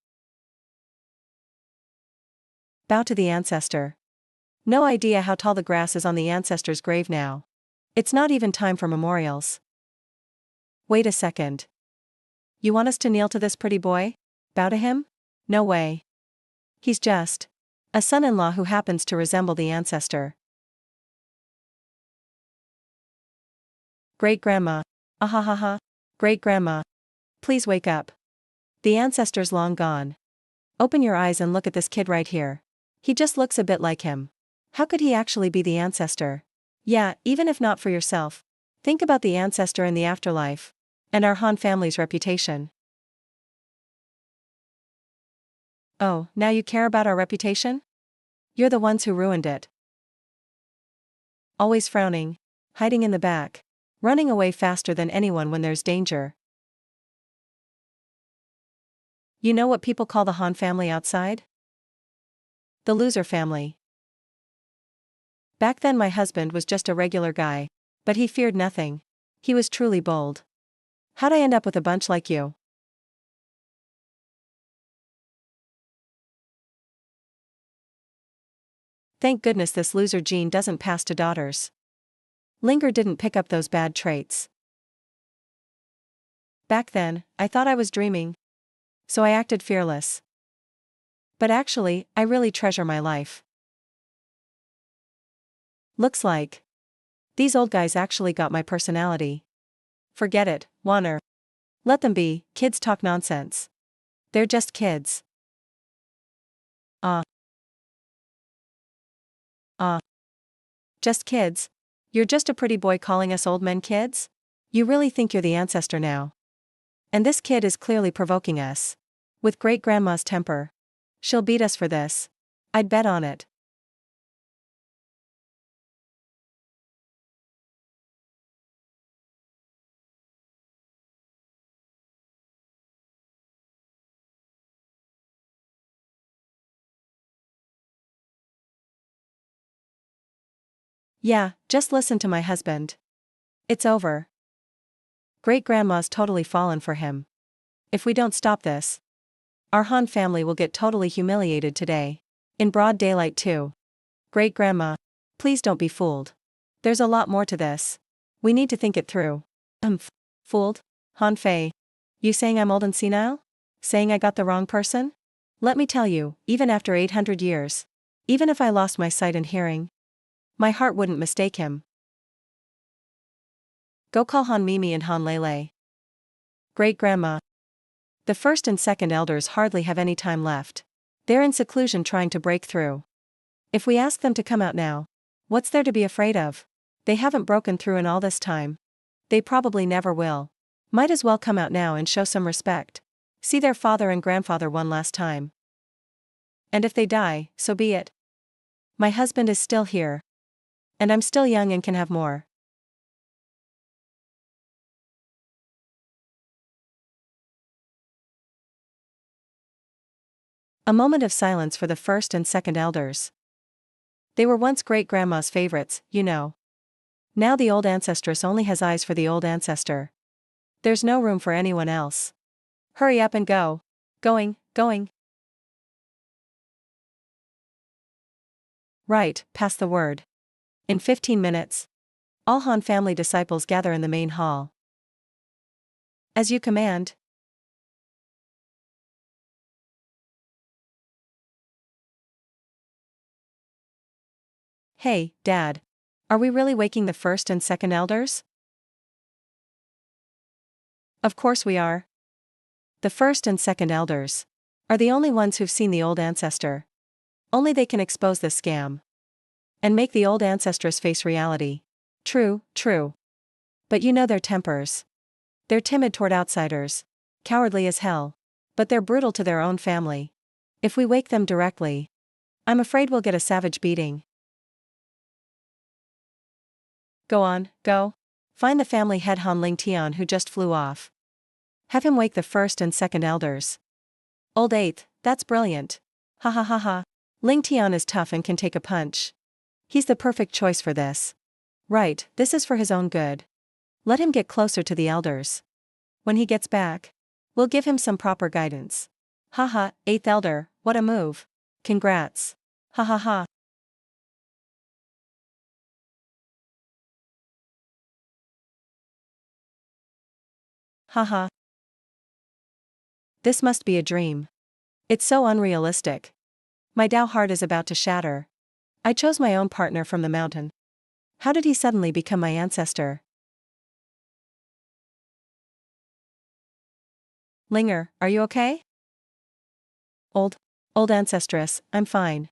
Bow to the ancestor. No idea how tall the grass is on the ancestor's grave now. It's not even time for memorials. Wait a second. You want us to kneel to this pretty boy? Bow to him? No way. He's just A son-in-law who happens to resemble the ancestor. Great-grandma. Ahahaha. Great-grandma. Please wake up. The ancestor's long gone. Open your eyes and look at this kid right here. He just looks a bit like him. How could he actually be the ancestor? Yeah, even if not for yourself. Think about the ancestor in the afterlife. And our Han family's reputation. Oh, now you care about our reputation? You're the ones who ruined it. Always frowning. Hiding in the back. Running away faster than anyone when there's danger. You know what people call the Han family outside? The loser family. Back then my husband was just a regular guy. But he feared nothing. He was truly bold. How'd I end up with a bunch like you? Thank goodness this loser gene doesn't pass to daughters. Linger didn't pick up those bad traits. Back then, I thought I was dreaming. So I acted fearless. But actually, I really treasure my life. Looks like these old guys actually got my personality. Forget it, Warner. Let them be, kids talk nonsense. They're just kids. Just kids? You're just a pretty boy calling us old men kids? You really think you're the ancestor now? And this kid is clearly provoking us. With great-grandma's temper. She'll beat us for this. I'd bet on it. Yeah, just listen to my husband. It's over. Great-grandma's totally fallen for him. If we don't stop this, our Han family will get totally humiliated today. In broad daylight too. Great-grandma, please don't be fooled. There's a lot more to this. We need to think it through. Fooled? Han Fei. You saying I'm old and senile? Saying I got the wrong person? Let me tell you, even after 800 years. Even if I lost my sight and hearing. My heart wouldn't mistake him. Go call Han Mimi and Han Lele. Great-grandma. The first and second elders hardly have any time left. They're in seclusion trying to break through. If we ask them to come out now, what's there to be afraid of? They haven't broken through in all this time. They probably never will. Might as well come out now and show some respect. See their father and grandfather one last time. And if they die, so be it. My husband is still here. And I'm still young and can have more. A moment of silence for the first and second elders. They were once great-grandma's favorites, you know. Now the old ancestress only has eyes for the old ancestor. There's no room for anyone else. Hurry up and go. Going. Right, pass the word. In 15 minutes. All Han family disciples gather in the main hall. As you command. Hey, Dad. Are we really waking the first and second elders? Of course we are. The first and second elders are the only ones who've seen the old ancestor. Only they can expose this scam. And make the old ancestress face reality. True. But you know their tempers. They're timid toward outsiders. Cowardly as hell. But they're brutal to their own family. If we wake them directly, I'm afraid we'll get a savage beating. Go on, go. Find the family head Han Ling Tian who just flew off. Have him wake the first and second elders. Old eighth, that's brilliant. Ha ha ha ha. Ling Tian is tough and can take a punch. He's the perfect choice for this. Right, this is for his own good. Let him get closer to the elders. When he gets back, we'll give him some proper guidance. Haha, eighth elder, what a move. Congrats. Ha ha ha. Haha. This must be a dream. It's so unrealistic. My Tao heart is about to shatter. I chose my own partner from the mountain. How did he suddenly become my ancestor? Linger, are you okay? Old ancestress, I'm fine.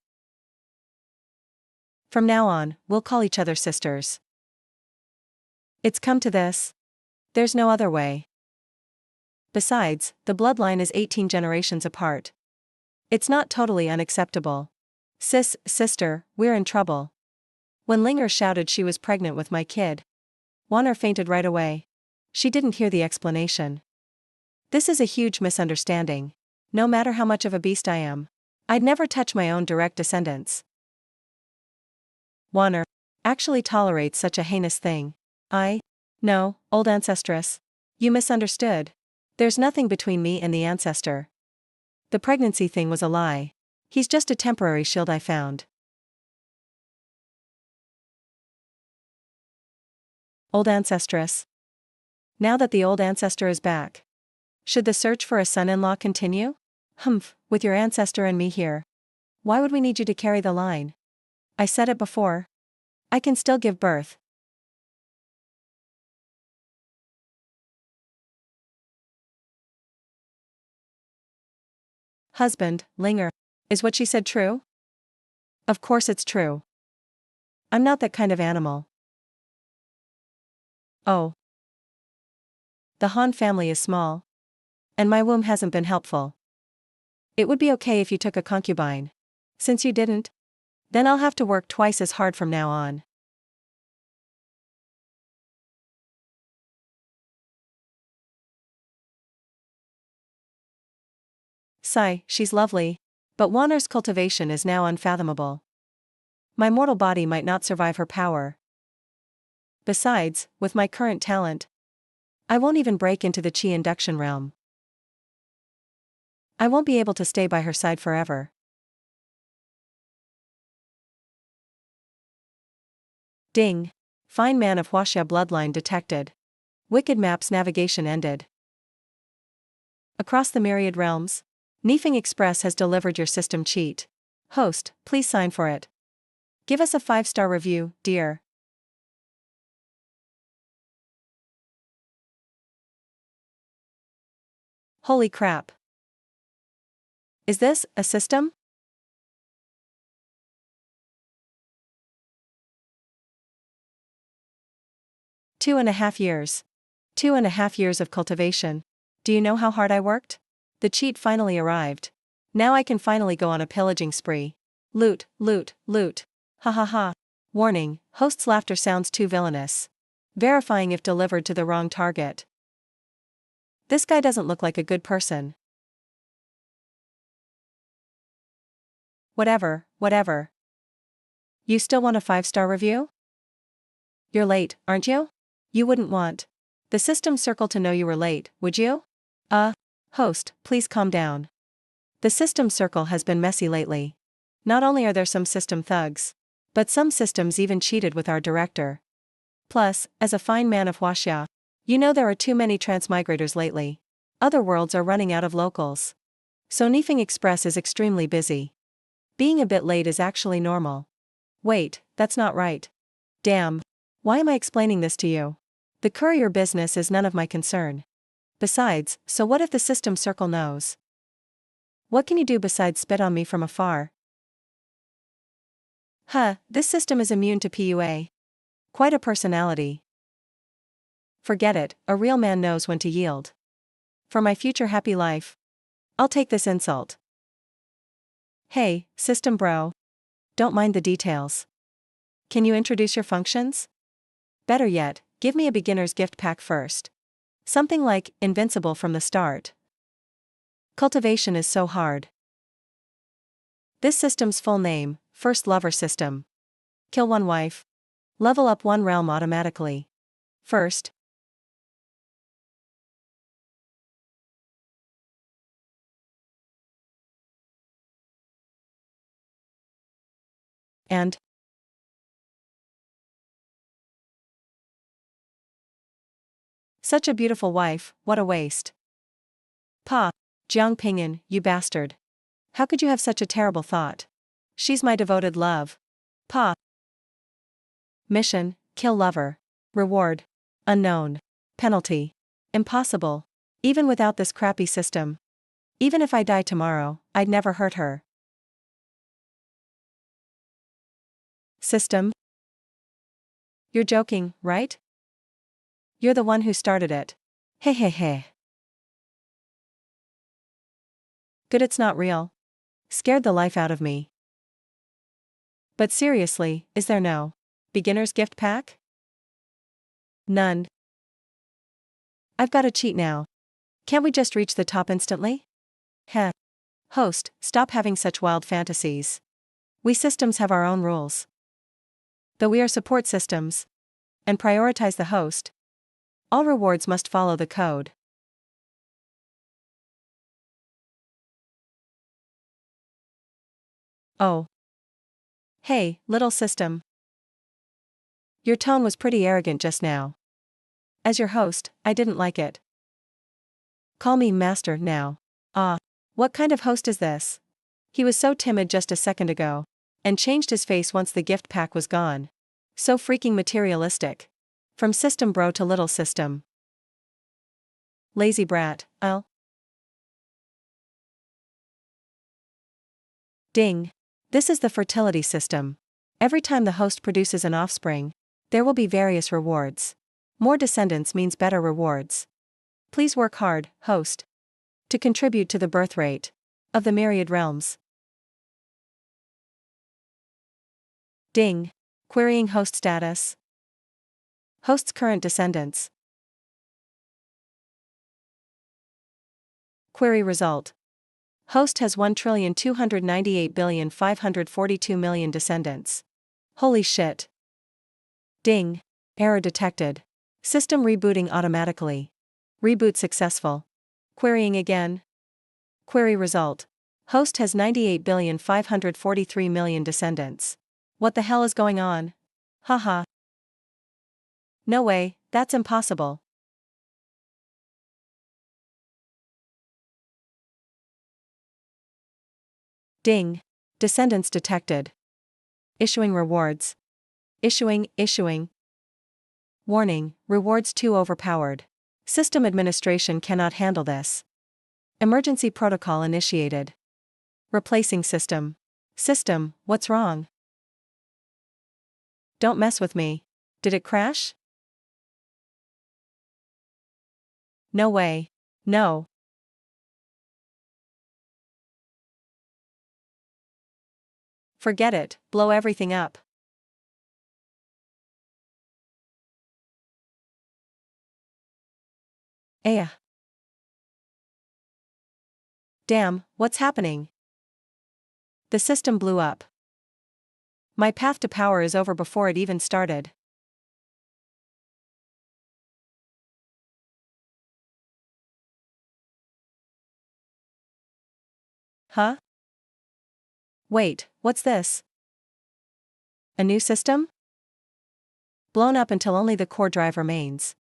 From now on, we'll call each other sisters. It's come to this. There's no other way. Besides, the bloodline is 18 generations apart. It's not totally unacceptable. Sister, we're in trouble. When Linger shouted she was pregnant with my kid, Wanner fainted right away. She didn't hear the explanation. This is a huge misunderstanding. No matter how much of a beast I am, I'd never touch my own direct descendants. Wanner actually tolerates such a heinous thing. No, old ancestress. You misunderstood. There's nothing between me and the ancestor. The pregnancy thing was a lie. He's just a temporary shield I found. Old ancestress. Now that the old ancestor is back, should the search for a son-in-law continue? With your ancestor and me here. Why would we need you to carry the line? I said it before. I can still give birth. Husband, Linger. Is what she said true? Of course it's true. I'm not that kind of animal. Oh. The Han family is small. And my womb hasn't been helpful. It would be okay if you took a concubine. Since you didn't, then I'll have to work twice as hard from now on. Sigh, she's lovely. But Wanner's cultivation is now unfathomable. My mortal body might not survive her power. Besides, with my current talent, I won't even break into the Qi induction realm. I won't be able to stay by her side forever. Ding. Fine man of Huaxia bloodline detected. Wicked Maps navigation ended. Across the myriad realms, Nifeng Express has delivered your system cheat. Host, please sign for it. Give us a 5-star review, dear. Holy crap. Is this a system? 2.5 years. 2.5 years of cultivation. Do you know how hard I worked? The cheat finally arrived. Now I can finally go on a pillaging spree. Loot. Ha ha ha. Warning, host's laughter sounds too villainous. Verifying if delivered to the wrong target. This guy doesn't look like a good person. Whatever. You still want a 5-star review? You're late, aren't you? You wouldn't want the system circle to know you were late, would you? Host, please calm down. The system circle has been messy lately. Not only are there some system thugs, but some systems even cheated with our director. Plus, as a fine man of Huaxia, you know there are too many transmigrators lately. Other worlds are running out of locals. So Nifeng Express is extremely busy. Being a bit late is actually normal. Wait, that's not right. Damn. Why am I explaining this to you? The courier business is none of my concern. Besides, so what if the system circle knows? What can you do besides spit on me from afar? This system is immune to PUA. Quite a personality. Forget it, a real man knows when to yield. For my future happy life, I'll take this insult. Hey, system bro. Don't mind the details. Can you introduce your functions? Better yet, give me a beginner's gift pack first. Something like, invincible from the start. Cultivation is so hard. This system's full name, First Lover System. Kill one wife. Level up one realm automatically. First. And. Such a beautiful wife, what a waste. Pa. Jiang Pingyun, you bastard. How could you have such a terrible thought? She's my devoted love. Pa. Mission, kill lover. Reward. Unknown. Penalty. Impossible. Even without this crappy system. Even if I die tomorrow, I'd never hurt her. System? You're joking, right? You're the one who started it. Hey hey hey. Good it's not real. Scared the life out of me. But seriously, is there no beginner's gift pack? None. I've gotta cheat now. Can't we just reach the top instantly? Heh. Host, stop having such wild fantasies. We systems have our own rules. Though we are support systems and prioritize the host, all rewards must follow the code. Oh. Hey, little system. Your tone was pretty arrogant just now. As your host, I didn't like it. Call me master now. Ah. What kind of host is this? He was so timid just a second ago. And changed his face once the gift pack was gone. So freaking materialistic. From system bro to little system. Lazy brat, Ding. This is the fertility system. Every time the host produces an offspring, there will be various rewards. More descendants means better rewards. Please work hard, host, to contribute to the birth rate of the myriad realms. Ding. Querying host status. Host's current descendants. Query result. Host has 1,298,542,000,000 descendants. Holy shit. Ding. Error detected. System rebooting automatically. Reboot successful. Querying again. Query result. Host has 98,543,000,000 descendants. What the hell is going on? Haha. No way, that's impossible. Ding. Descendants detected. Issuing rewards. Issuing. Warning, rewards too overpowered. System administration cannot handle this. Emergency protocol initiated. Replacing system. System, what's wrong? Don't mess with me. Did it crash? No way. No. Forget it, blow everything up. Damn, what's happening? The system blew up. My path to power is over before it even started. Huh? Wait, what's this? A new system? Blown up until only the core drive remains.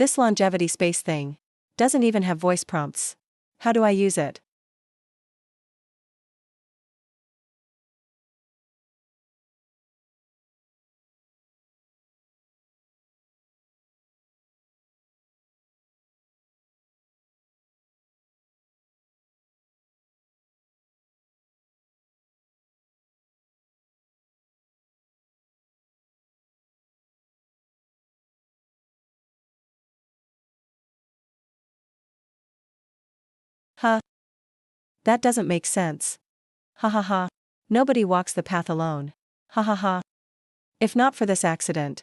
This longevity space thing doesn't even have voice prompts. How do I use it? Huh? That doesn't make sense. Ha ha ha. Nobody walks the path alone. Ha ha ha. If not for this accident,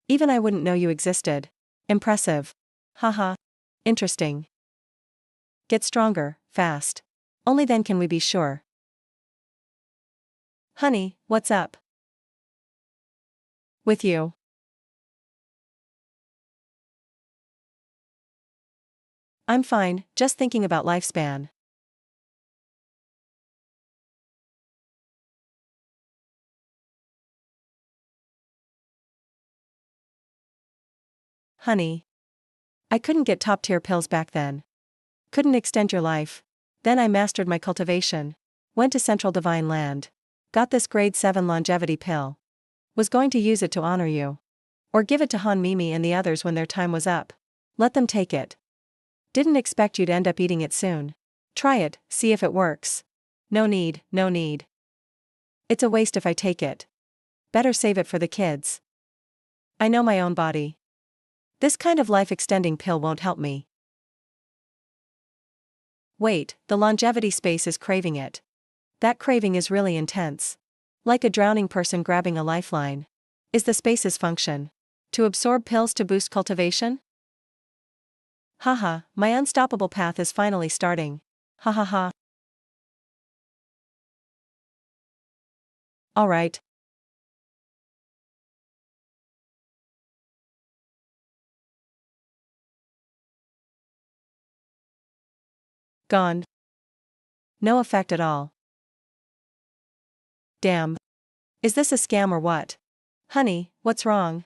even I wouldn't know you existed. Impressive. Ha ha. Interesting. Get stronger, fast. Only then can we be sure. Honey, what's up? With you. I'm fine, just thinking about lifespan. Honey. I couldn't get top tier pills back then. Couldn't extend your life. Then I mastered my cultivation. Went to Central Divine Land. Got this grade 7 longevity pill. Was going to use it to honor you. Or give it to Han Mimi and the others when their time was up. Let them take it. Didn't expect you'd end up eating it soon. Try it, see if it works. No need, no need. It's a waste if I take it. Better save it for the kids. I know my own body. This kind of life-extending pill won't help me. Wait, the longevity space is craving it. That craving is really intense. Like a drowning person grabbing a lifeline. Is the space's function to absorb pills to boost cultivation? Haha, my unstoppable path is finally starting. Ha ha ha. Alright. Gone. No effect at all. Damn. Is this a scam or what? Honey, what's wrong?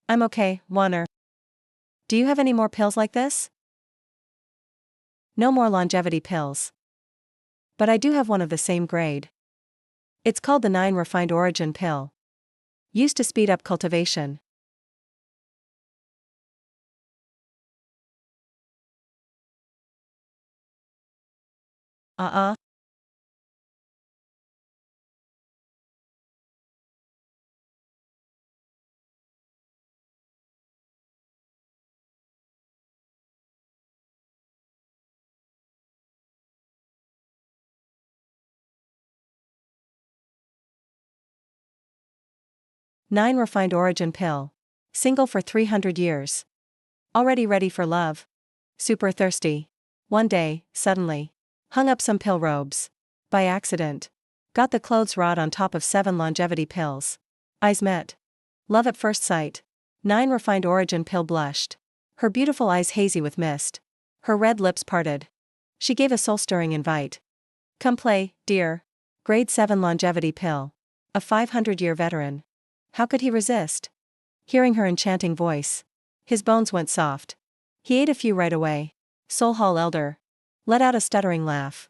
I'm okay, Warner. Do you have any more pills like this? No more longevity pills. But I do have one of the same grade. It's called the 9 Refined Origin pill. Used to speed up cultivation. Uh-uh. Nine Refined Origin pill. Single for 300 years. Already ready for love. Super thirsty. One day, suddenly. Hung up some pill robes. By accident. Got the clothes rod on top of 7 longevity pills. Eyes met. Love at first sight. 9 Refined Origin pill blushed. Her beautiful eyes hazy with mist. Her red lips parted. She gave a soul-stirring invite. Come play, dear. Grade 7 longevity pill. A 500-year veteran. How could he resist? Hearing her enchanting voice. His bones went soft. He ate a few right away. Soul Hall Elder. Let out a stuttering laugh.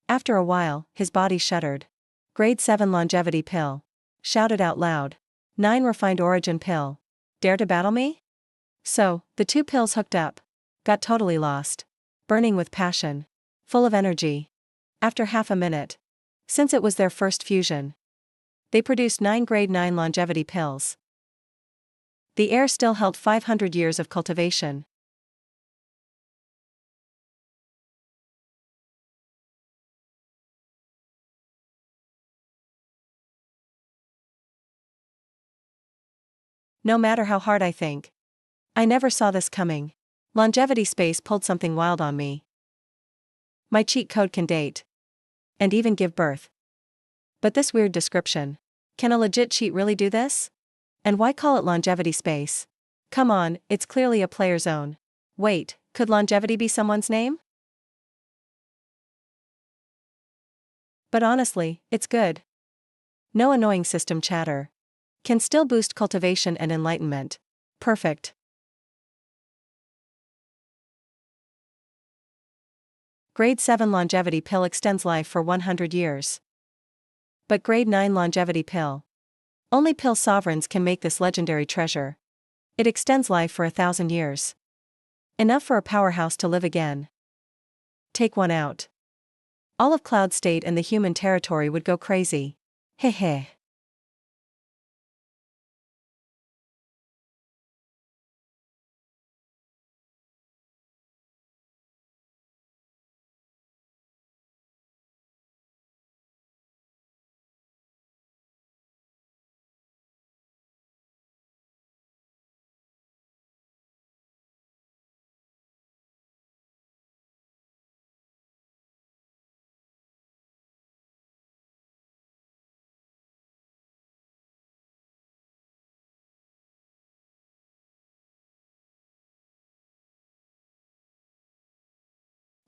After a while, his body shuddered. Grade 7 longevity pill. Shouted out loud. 9 Refined Origin pill. Dare to battle me? So, the two pills hooked up. Got totally lost. Burning with passion. Full of energy. After half a minute. Since it was their first fusion. They produced 9 grade 9 longevity pills. The air still held 500 years of cultivation. No matter how hard I think. I never saw this coming. Longevity space pulled something wild on me. My cheat code can date. And even give birth. But this weird description. Can a legit cheat really do this? And why call it longevity space? Come on, it's clearly a player zone. Wait, could longevity be someone's name? But honestly, it's good. No annoying system chatter. Can still boost cultivation and enlightenment. Perfect. Grade 7 longevity pill extends life for 100 years. But grade 9 longevity pill. Only pill sovereigns can make this legendary treasure. It extends life for 1,000 years. Enough for a powerhouse to live again. Take one out. All of Cloud State and the human territory would go crazy. Heh heh.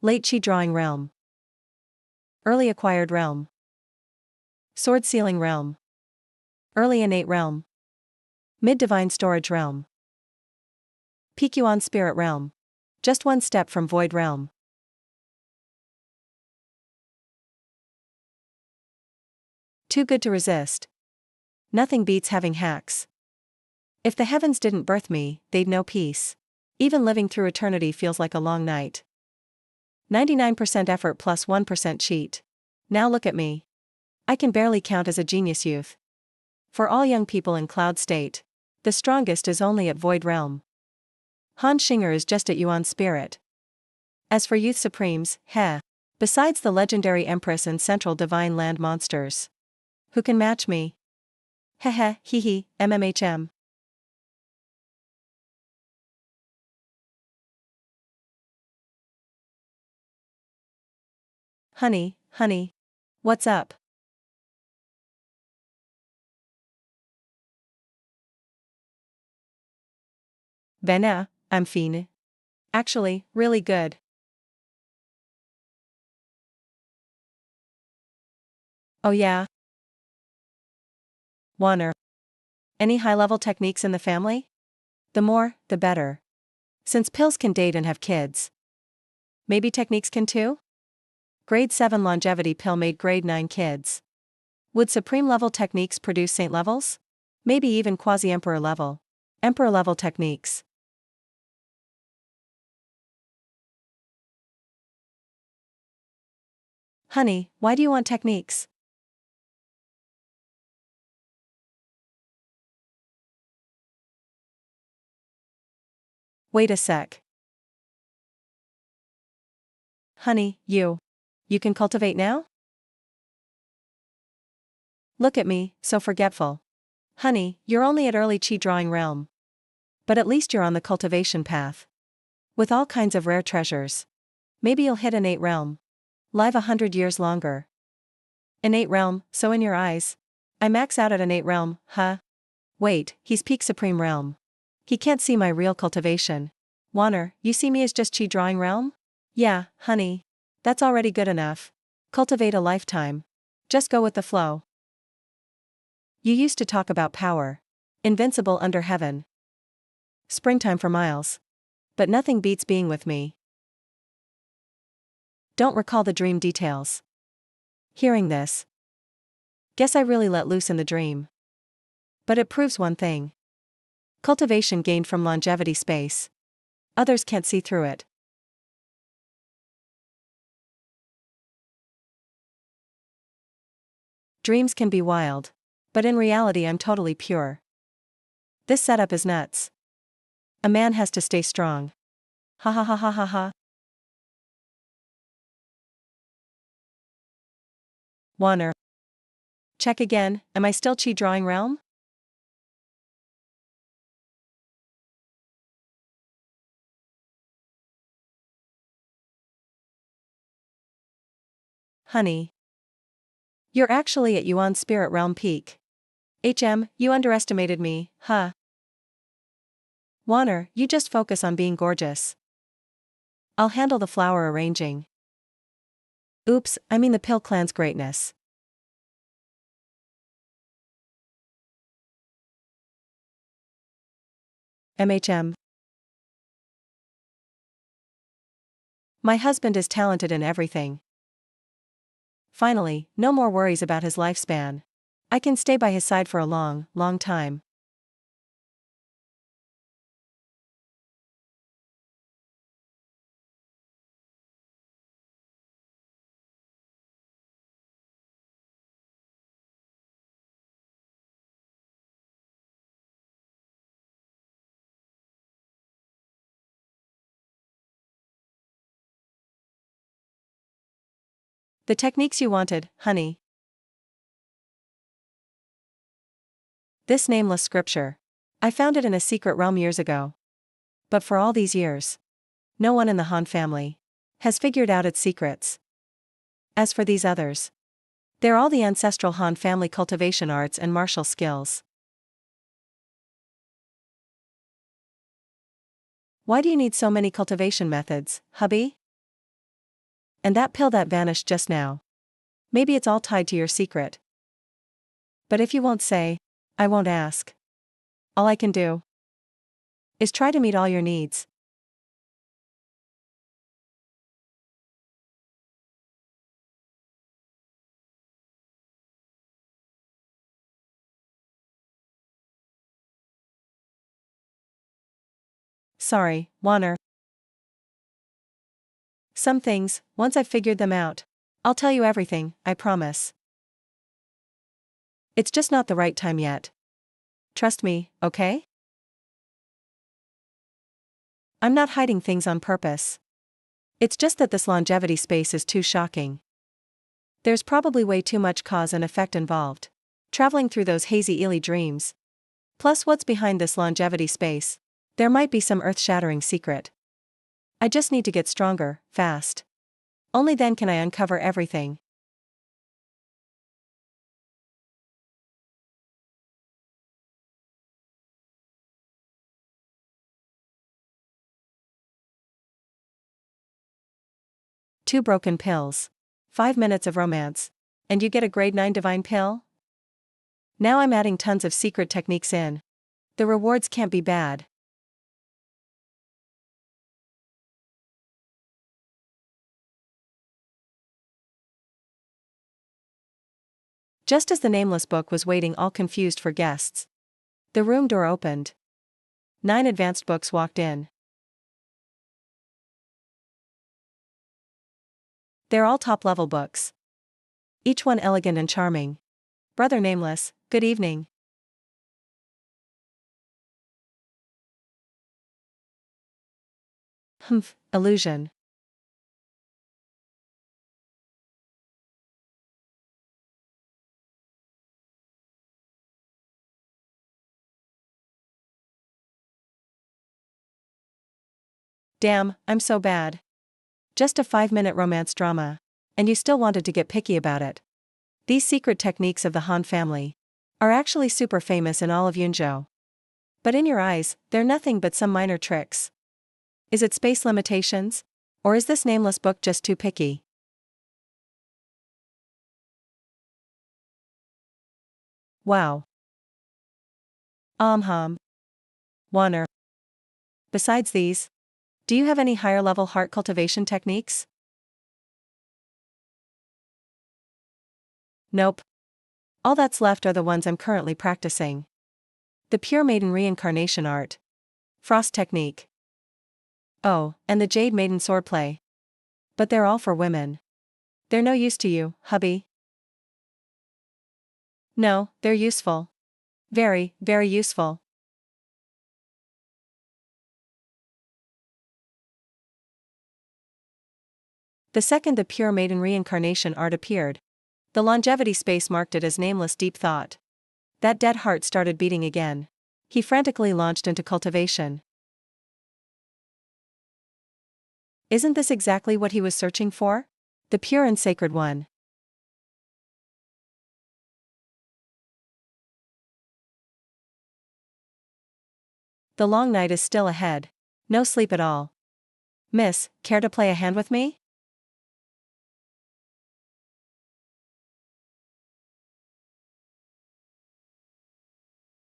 Late Qi Drawing Realm. Early Acquired Realm. Sword Sealing Realm. Early Innate Realm. Mid Divine Storage Realm. Peak Yuan Spirit Realm. Just one step from Void Realm. Too good to resist. Nothing beats having hacks. If the heavens didn't birth me, they'd know peace. Even living through eternity feels like a long night. 99% effort plus 1% cheat. Now look at me. I can barely count as a genius youth. For all young people in Cloud State, the strongest is only at Void Realm. Han Xinger is just at Yuan Spirit. As for Youth Supremes, besides the legendary Empress and Central Divine Land monsters, who can match me? Hee MMHM. Honey, what's up? I'm fine. Actually, really good. Oh yeah? Wanner. Any high-level techniques in the family? The more, the better. Since pills can date and have kids. Maybe techniques can too? Grade 7 longevity pill made grade 9 kids. Would supreme level techniques produce saint levels? Maybe even quasi-emperor level. Emperor level techniques. Honey, why do you want techniques? Wait a sec. Honey, you can cultivate now? Look at me, so forgetful. Honey, you're only at early Qi Drawing Realm. But at least you're on the cultivation path. With all kinds of rare treasures. Maybe you'll hit Innate Realm. Live 100 years longer. Innate Realm, so in your eyes. I max out at Innate Realm, huh? Wait, he's Peak Supreme Realm. He can't see my real cultivation. Wanner, you see me as just Qi Drawing Realm? Yeah, honey. That's already good enough. Cultivate a lifetime. Just go with the flow. You used to talk about power. Invincible under heaven. Springtime for miles. But nothing beats being with me. Don't recall the dream details. Hearing this. Guess I really let loose in the dream. But it proves one thing. Cultivation gained from longevity space. Others can't see through it. Dreams can be wild. But in reality I'm totally pure. This setup is nuts. A man has to stay strong. Ha ha ha ha ha ha. Wanner. Check again, am I still Qi Drawing Realm? Honey. You're actually at Yuan Spirit Realm peak. You underestimated me, huh? Wanner, you just focus on being gorgeous. I'll handle the flower arranging. Oops, I mean the Pill Clan's greatness. MHM. My husband is talented in everything. Finally, no more worries about his lifespan. I can stay by his side for a long, long time. The techniques you wanted, honey. This nameless scripture. I found it in a secret realm years ago. But for all these years, no one in the Han family has figured out its secrets. As for these others, they're all the ancestral Han family cultivation arts and martial skills. Why do you need so many cultivation methods, hubby? And that pill that vanished just now. Maybe it's all tied to your secret. But if you won't say, I won't ask. All I can do is try to meet all your needs. Sorry, Warner. Some things, once I've figured them out, I'll tell you everything, I promise. It's just not the right time yet. Trust me, okay? I'm not hiding things on purpose. It's just that this longevity space is too shocking. There's probably way too much cause and effect involved. Traveling through those hazy eerie dreams. Plus what's behind this longevity space. There might be some earth-shattering secret. I just need to get stronger, fast. Only then can I uncover everything. Two broken pills. 5 minutes of romance. And you get a grade 9 divine pill? Now I'm adding tons of secret techniques in. The rewards can't be bad. Just as the nameless book was waiting all confused for guests, the room door opened. 9 advanced books walked in. They're all top-level books. Each one elegant and charming. Brother Nameless, good evening. Humph, illusion. Damn, I'm so bad. Just a 5-minute romance drama. And you still wanted to get picky about it. These secret techniques of the Han family are actually super famous in all of Yunzhou. But in your eyes, they're nothing but some minor tricks. Is it space limitations? Or is this nameless book just too picky? Wow. Warner. Besides these, do you have any higher-level heart cultivation techniques? Nope. All that's left are the ones I'm currently practicing. The Pure Maiden Reincarnation Art. Frost Technique. Oh, and the Jade Maiden Swordplay. But they're all for women. They're no use to you, hubby. No, they're useful. Very, very useful. The second the Pure Maiden Reincarnation Art appeared, the longevity space marked it as nameless deep thought. That dead heart started beating again. He frantically launched into cultivation. Isn't this exactly what he was searching for? The pure and sacred one. The long night is still ahead. No sleep at all. Miss, care to play a hand with me?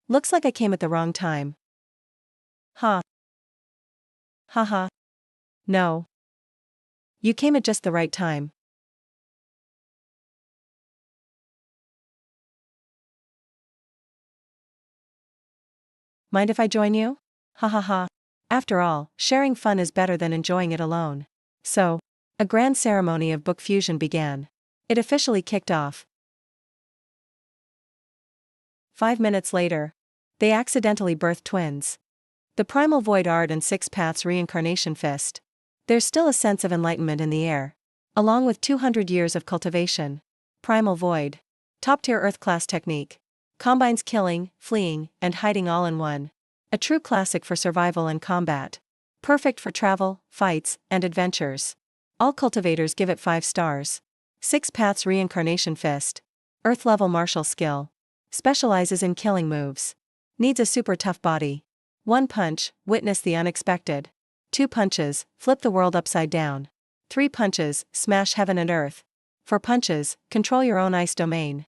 Looks like I came at the wrong time. Ha. Haha. No. You came at just the right time. Mind if I join you? Ha ha ha. After all, sharing fun is better than enjoying it alone. So, a grand ceremony of book fusion began. It officially kicked off. 5 minutes later, they accidentally birthed twins. The Primal Void Art and Six Paths Reincarnation Fist. There's still a sense of enlightenment in the air. Along with 200 years of cultivation. Primal Void. Top-tier Earth-class technique. Combines killing, fleeing, and hiding all in one. A true classic for survival and combat. Perfect for travel, fights, and adventures. All cultivators give it 5 stars. Six Paths Reincarnation Fist. Earth-level martial skill. Specializes in killing moves. Needs a super tough body. 1 punch, witness the unexpected. 2 punches, flip the world upside down. 3 punches, smash heaven and earth. 4 punches, control your own ice domain.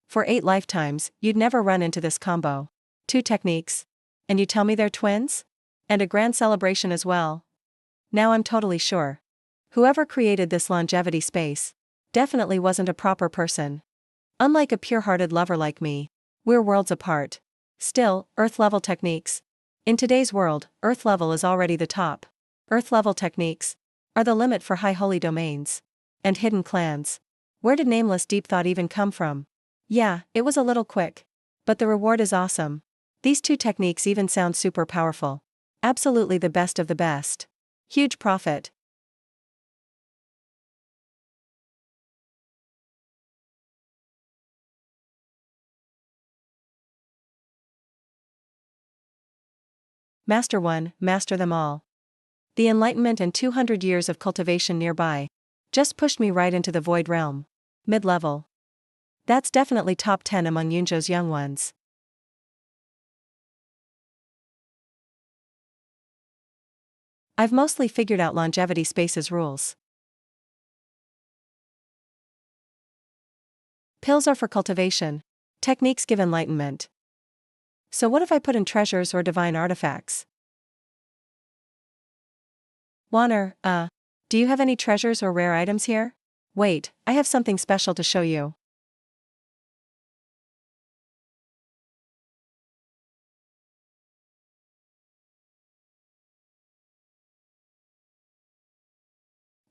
For 8 lifetimes, you'd never run into this combo. 2 techniques. And you tell me they're twins? And a grand celebration as well. Now I'm totally sure. Whoever created this longevity space definitely wasn't a proper person. Unlike a pure-hearted lover like me, we're worlds apart. Still, Earth-level techniques. In today's world, Earth-level is already the top. Earth-level techniques are the limit for high holy domains and hidden clans. Where did nameless deep thought even come from? Yeah, it was a little quick. But the reward is awesome. These 2 techniques even sound super powerful. Absolutely the best of the best. Huge profit. Master 1, master them all. The Enlightenment and 200 years of cultivation nearby just pushed me right into the void realm. Mid-level. That's definitely top 10 among Yunjo's young ones. I've mostly figured out longevity space's rules. Pills are for cultivation. Techniques give enlightenment. So what if I put in treasures or divine artifacts? Warner, do you have any treasures or rare items here? Wait, I have something special to show you.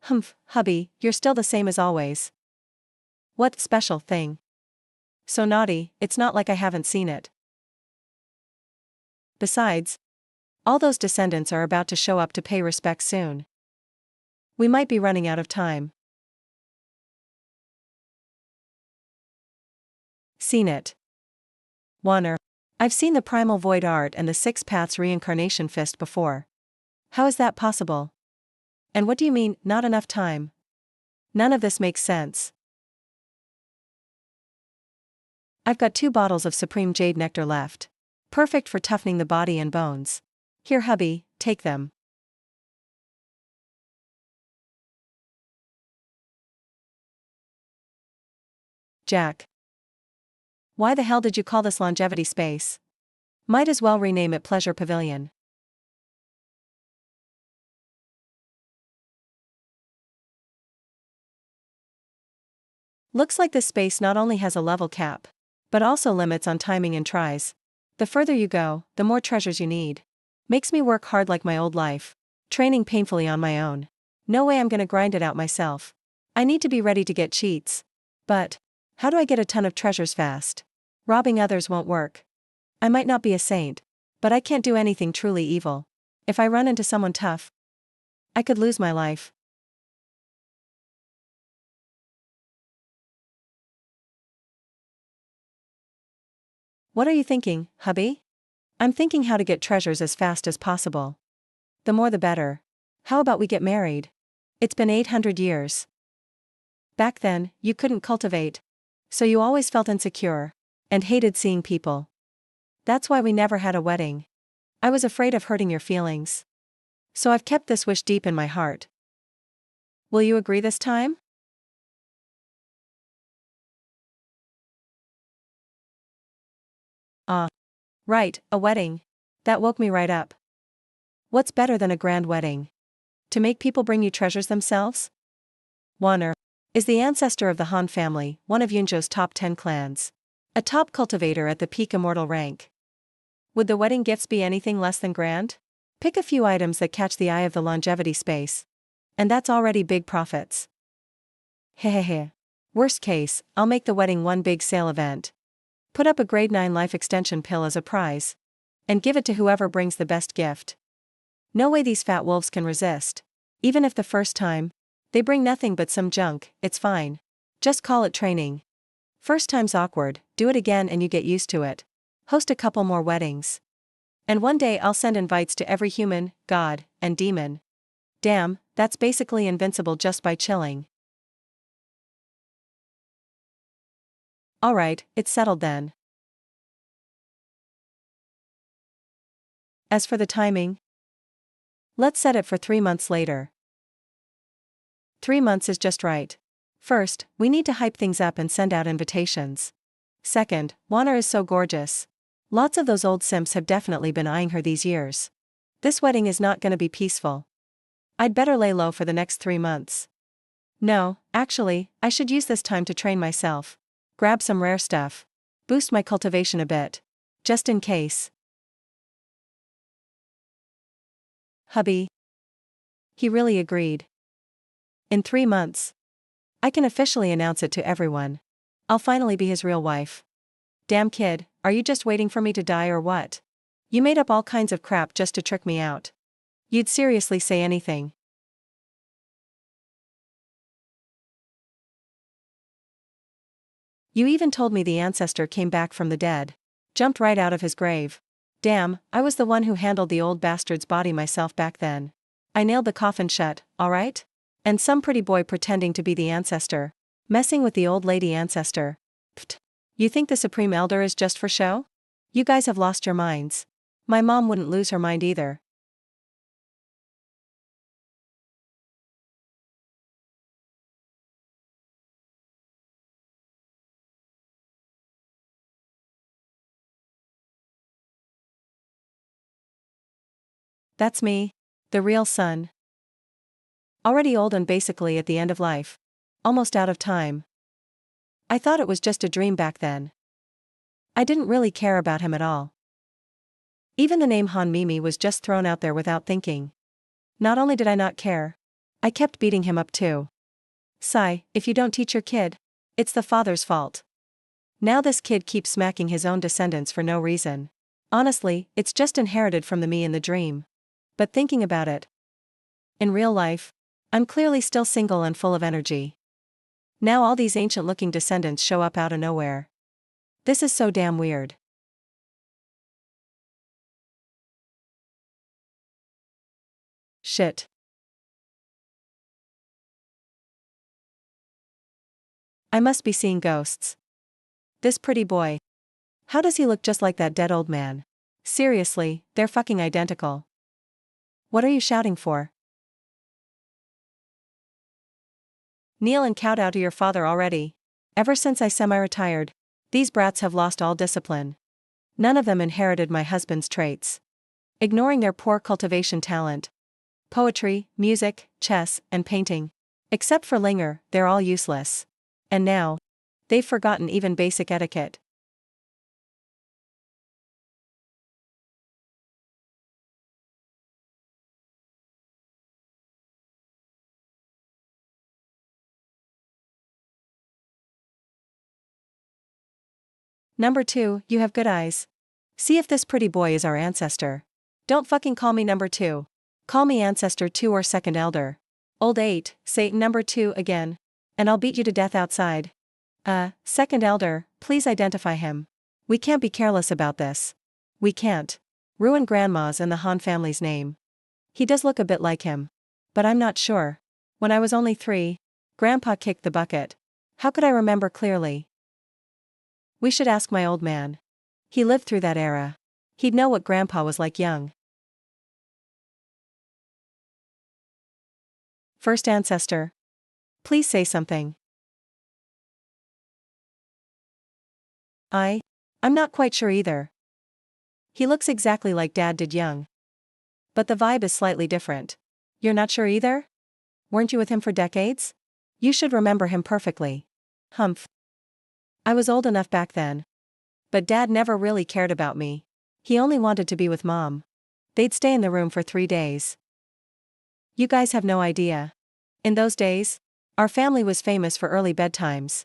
Humph, hubby, you're still the same as always. What special thing? So naughty, it's not like I haven't seen it. Besides, all those descendants are about to show up to pay respects soon. We might be running out of time. Seen it. Warner. I've seen the primal void art and the 6 paths reincarnation fist before. How is that possible? And what do you mean, not enough time? None of this makes sense. I've got 2 bottles of supreme jade nectar left. Perfect for toughening the body and bones. Here hubby, take them. Jack. Why the hell did you call this longevity space? Might as well rename it Pleasure Pavilion. Looks like this space not only has a level cap, but also limits on timing and tries. The further you go, the more treasures you need. Makes me work hard like my old life. Training painfully on my own. No way I'm gonna grind it out myself. I need to be ready to get cheats. But how do I get a ton of treasures fast? Robbing others won't work. I might not be a saint, but I can't do anything truly evil. If I run into someone tough, I could lose my life. What are you thinking, hubby? I'm thinking how to get treasures as fast as possible. The more the better. How about we get married? It's been 800 years. Back then, you couldn't cultivate. So you always felt insecure and hated seeing people. That's why we never had a wedding. I was afraid of hurting your feelings. So I've kept this wish deep in my heart. Will you agree this time? Right, a wedding. That woke me right up. What's better than a grand wedding? To make people bring you treasures themselves? Warner is the ancestor of the Han family, one of Yunjo's top 10 clans. A top cultivator at the peak immortal rank. Would the wedding gifts be anything less than grand? Pick a few items that catch the eye of the longevity space. And that's already big profits. Hehehe. Worst case, I'll make the wedding one big sale event. Put up a grade 9 life extension pill as a prize. And give it to whoever brings the best gift. No way these fat wolves can resist. Even if the first time they bring nothing but some junk, it's fine. Just call it training. First time's awkward, do it again and you get used to it. Host a couple more weddings. And one day I'll send invites to every human, god, and demon. Damn, that's basically invincible just by chilling. Alright, it's settled then. As for the timing, let's set it for 3 months later. 3 months is just right. First, we need to hype things up and send out invitations. Second, Juana is so gorgeous. Lots of those old simps have definitely been eyeing her these years. This wedding is not gonna be peaceful. I'd better lay low for the next 3 months. No, actually, I should use this time to train myself. Grab some rare stuff. Boost my cultivation a bit. Just in case. Hubby. He really agreed. In 3 months. I can officially announce it to everyone. I'll finally be his real wife. Damn kid, are you just waiting for me to die or what? You made up all kinds of crap just to trick me out. You'd seriously say anything. You even told me the ancestor came back from the dead. Jumped right out of his grave. Damn, I was the one who handled the old bastard's body myself back then. I nailed the coffin shut, alright? And some pretty boy pretending to be the ancestor. Messing with the old lady ancestor. Pfft. You think the Supreme Elder is just for show? You guys have lost your minds. My mom wouldn't lose her mind either. That's me. The real son. Already old and basically at the end of life. Almost out of time. I thought it was just a dream back then. I didn't really care about him at all. Even the name Han Mimi was just thrown out there without thinking. Not only did I not care, I kept beating him up too. Sigh, if you don't teach your kid, it's the father's fault. Now this kid keeps smacking his own descendants for no reason. Honestly, it's just inherited from the me in the dream. But thinking about it, in real life, I'm clearly still single and full of energy. Now all these ancient-looking descendants show up out of nowhere. This is so damn weird. Shit. I must be seeing ghosts. This pretty boy. How does he look just like that dead old man? Seriously, they're fucking identical. What are you shouting for? Kneel and kowtow to your father already. Ever since I semi-retired, these brats have lost all discipline. None of them inherited my husband's traits. Ignoring their poor cultivation talent. Poetry, music, chess, and painting. Except for Linger, they're all useless. And now, they've forgotten even basic etiquette. Number 2, you have good eyes. See if this pretty boy is our ancestor. Don't fucking call me number 2. Call me ancestor 2 or second elder. Old 8, say number 2 again. And I'll beat you to death outside. Second elder, please identify him. We can't be careless about this. We can't ruin Grandma's and the Han family's name. He does look a bit like him. But I'm not sure. When I was only 3, Grandpa kicked the bucket. How could I remember clearly? We should ask my old man. He lived through that era. He'd know what Grandpa was like young. First ancestor. Please say something. I'm not quite sure either. He looks exactly like Dad did young. But the vibe is slightly different. You're not sure either? Weren't you with him for decades? You should remember him perfectly. Humph. I was old enough back then. But Dad never really cared about me. He only wanted to be with Mom. They'd stay in the room for 3 days. You guys have no idea. In those days, our family was famous for early bedtimes.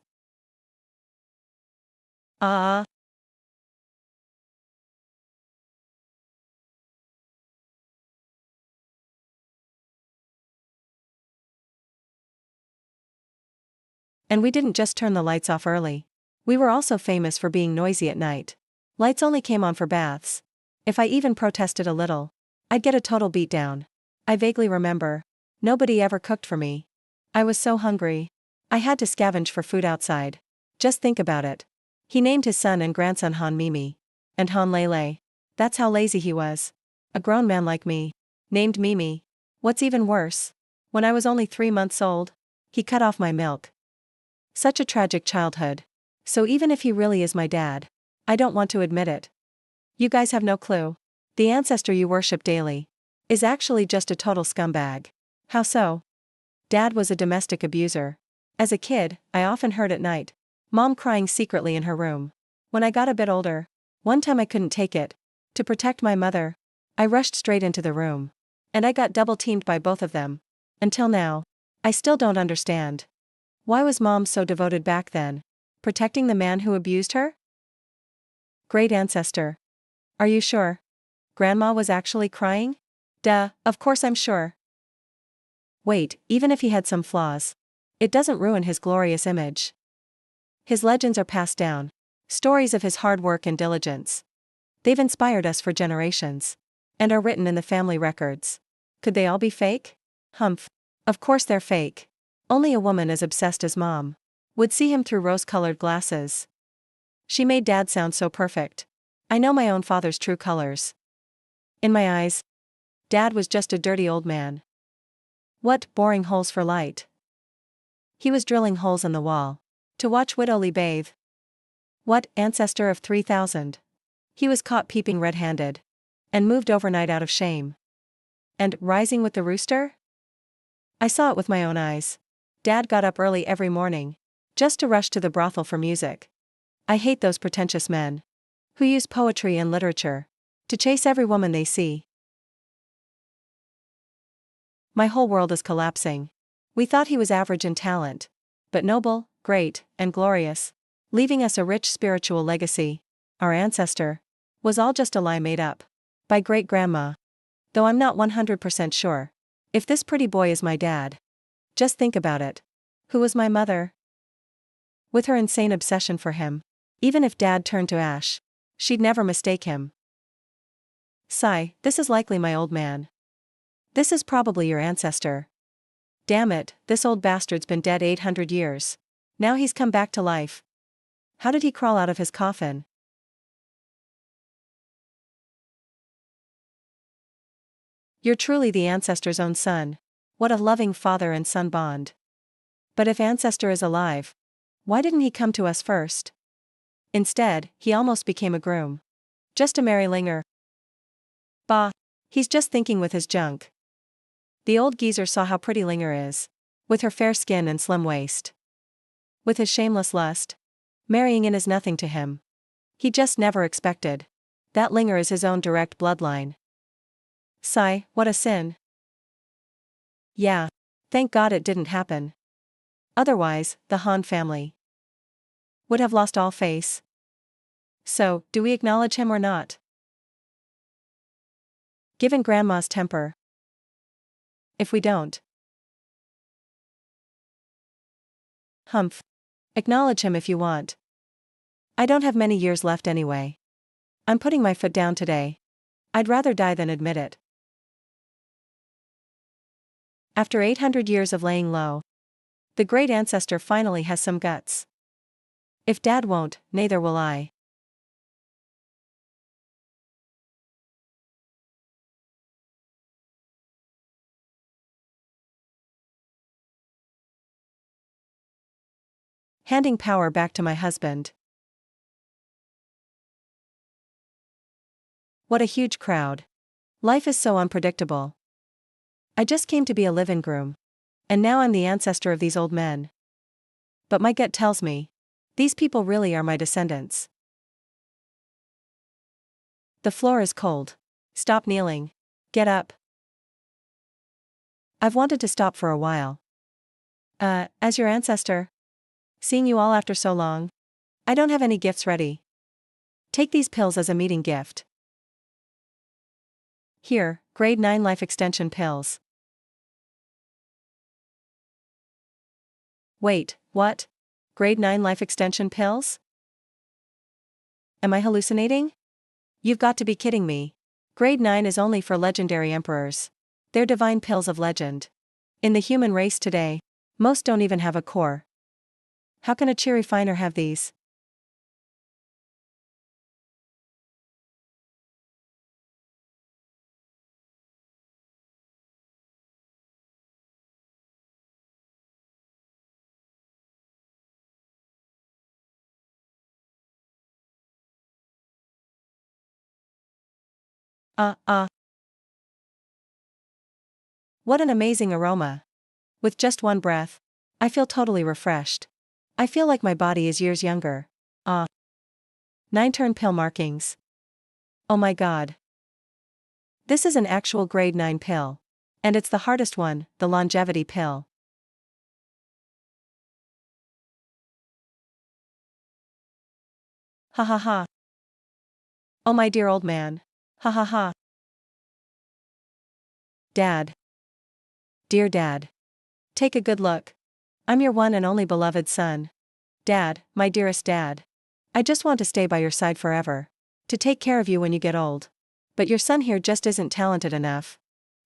And we didn't just turn the lights off early. We were also famous for being noisy at night. Lights only came on for baths. If I even protested a little, I'd get a total beatdown. I vaguely remember. Nobody ever cooked for me. I was so hungry. I had to scavenge for food outside. Just think about it. He named his son and grandson Han Mimi. And Han Lele. That's how lazy he was. A grown man like me. Named Mimi. What's even worse? When I was only 3 months old, he cut off my milk. Such a tragic childhood. So even if he really is my dad, I don't want to admit it. You guys have no clue. The ancestor you worship daily is actually just a total scumbag. How so? Dad was a domestic abuser. As a kid, I often heard at night Mom crying secretly in her room. When I got a bit older, one time I couldn't take it. To protect my mother, I rushed straight into the room. And I got double-teamed by both of them. Until now, I still don't understand. Why was Mom so devoted back then? Protecting the man who abused her? Great ancestor. Are you sure? Grandma was actually crying? Duh, of course I'm sure. Wait, even if he had some flaws, it doesn't ruin his glorious image. His legends are passed down. Stories of his hard work and diligence. They've inspired us for generations. And are written in the family records. Could they all be fake? Humph. Of course they're fake. Only a woman as obsessed as Mom would see him through rose-colored glasses. She made Dad sound so perfect. I know my own father's true colors. In my eyes, Dad was just a dirty old man. What, boring holes for light? He was drilling holes in the wall to watch Widow Lee bathe. What, ancestor of 3000? He was caught peeping red-handed and moved overnight out of shame. And rising with the rooster? I saw it with my own eyes. Dad got up early every morning just to rush to the brothel for music. I hate those pretentious men who use poetry and literature to chase every woman they see. My whole world is collapsing. We thought he was average in talent, but noble, great, and glorious, leaving us a rich spiritual legacy. Our ancestor was all just a lie made up by great-grandma. Though I'm not 100% sure if this pretty boy is my dad. Just think about it. Who was my mother? With her insane obsession for him, even if Dad turned to ash, she'd never mistake him. Sigh, this is likely my old man. This is probably your ancestor. Damn it, this old bastard's been dead 800 years. Now he's come back to life. How did he crawl out of his coffin? You're truly the ancestor's own son. What a loving father and son bond. But if ancestor is alive, why didn't he come to us first? Instead, he almost became a groom. Just a merry linger. Bah, he's just thinking with his junk. The old geezer saw how pretty Linger is, with her fair skin and slim waist. With his shameless lust, marrying in is nothing to him. He just never expected that Linger is his own direct bloodline. Sigh, what a sin. Yeah, thank God it didn't happen. Otherwise, the Han family would have lost all face. So, do we acknowledge him or not? Given Grandma's temper. If we don't. Humph. Acknowledge him if you want. I don't have many years left anyway. I'm putting my foot down today. I'd rather die than admit it. After 800 years of laying low, the great ancestor finally has some guts. If Dad won't, neither will I. Handing power back to my husband. What a huge crowd. Life is so unpredictable. I just came to be a live-in groom. And now I'm the ancestor of these old men. But my gut tells me, these people really are my descendants. The floor is cold. Stop kneeling. Get up. I've wanted to stop for a while. As your ancestor. Seeing you all after so long. I don't have any gifts ready. Take these pills as a meeting gift. Here, grade 9 life extension pills. Wait, what? Grade 9 life extension pills? Am I hallucinating? You've got to be kidding me. Grade 9 is only for legendary emperors. They're divine pills of legend. In the human race today, most don't even have a core. How can a cheery finer have these? Uh, uh. What an amazing aroma. With just one breath, I feel totally refreshed. I feel like my body is years younger. 9 turn pill markings. Oh my god. This is an actual grade 9 pill. And it's the hardest one, the longevity pill. Ha ha ha. Oh my dear old man. Ha ha ha. Dad. Dear Dad. Take a good look. I'm your one and only beloved son. Dad, my dearest Dad. I just want to stay by your side forever. To take care of you when you get old. But your son here just isn't talented enough.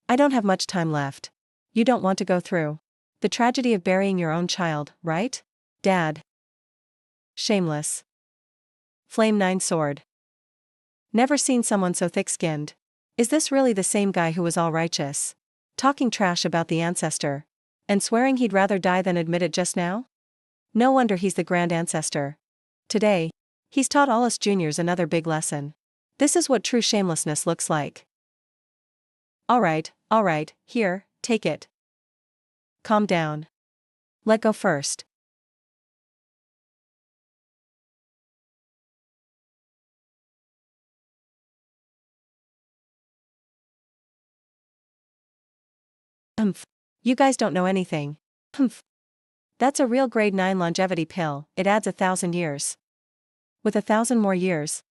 I don't have much time left. You don't want to go through the tragedy of burying your own child, right? Dad. Shameless. Flame 9 sword. Never seen someone so thick-skinned. Is this really the same guy who was all righteous? Talking trash about the ancestor. And swearing he'd rather die than admit it just now? No wonder he's the grand ancestor. Today, he's taught all us juniors another big lesson. This is what true shamelessness looks like. Alright, here, take it. Calm down. Let go first. Humph. You guys don't know anything. Humph. That's a real grade 9 longevity pill, it adds 1,000 years. With 1,000 more years.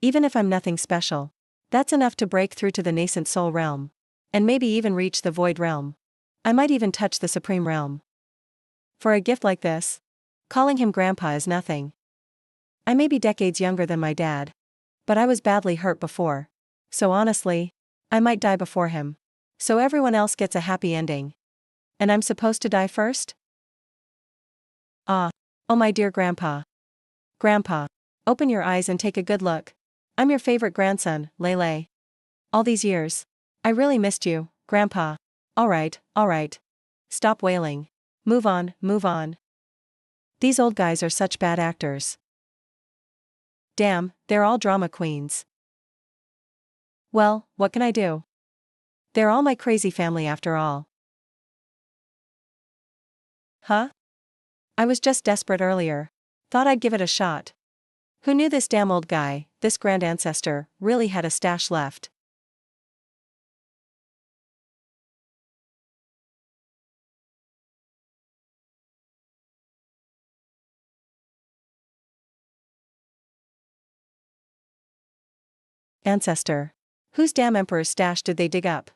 Even if I'm nothing special. That's enough to break through to the nascent soul realm. And maybe even reach the void realm. I might even touch the supreme realm. For a gift like this, calling him grandpa is nothing. I may be decades younger than my dad. But I was badly hurt before. So honestly, I might die before him. So everyone else gets a happy ending. And I'm supposed to die first? Ah. Oh my dear grandpa. Grandpa. Open your eyes and take a good look. I'm your favorite grandson, Lele. All these years. I really missed you, grandpa. Alright. Stop wailing. Move on. These old guys are such bad actors. Damn, they're all drama queens. Well, what can I do? They're all my crazy family after all. Huh? I was just desperate earlier. Thought I'd give it a shot. Who knew this damn old guy, this grand ancestor, really had a stash left? Ancestor. Whose damn emperor's stash did they dig up?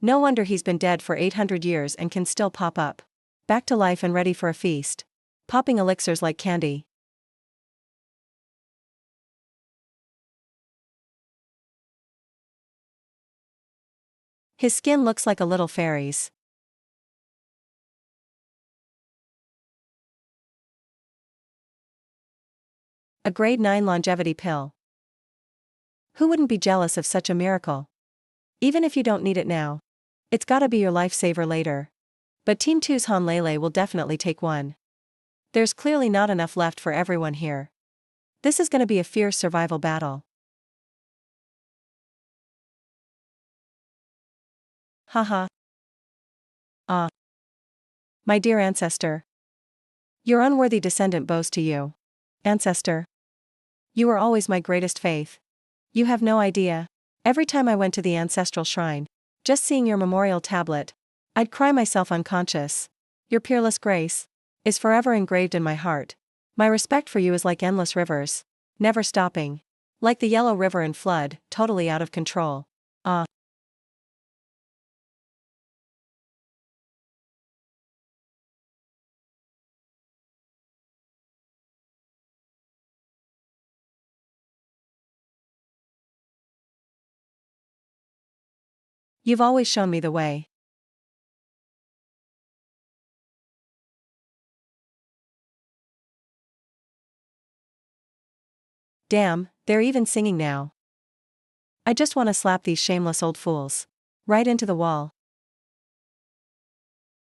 No wonder he's been dead for 800 years and can still pop up. Back to life and ready for a feast. Popping elixirs like candy. His skin looks like a little fairy's. A grade 9 longevity pill. Who wouldn't be jealous of such a miracle? Even if you don't need it now. It's gotta be your lifesaver later. But Team 2's Han Lele will definitely take one. There's clearly not enough left for everyone here. This is gonna be a fierce survival battle. Haha. Ah. My dear ancestor. Your unworthy descendant bows to you. Ancestor. You were always my greatest faith. You have no idea. Every time I went to the ancestral shrine, just seeing your memorial tablet, I'd cry myself unconscious. Your peerless grace is forever engraved in my heart. My respect for you is like endless rivers, never stopping. Like the yellow river in flood, totally out of control. Ah. You've always shown me the way. Damn, they're even singing now. I just want to slap these shameless old fools. Right into the wall.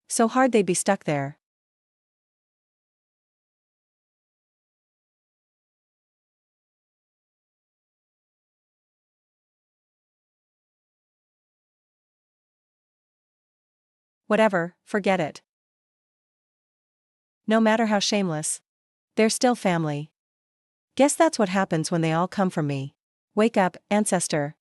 So hard they'd be stuck there. Whatever, forget it. No matter how shameless. They're still family. Guess that's what happens when they all come from me. Wake up, ancestor.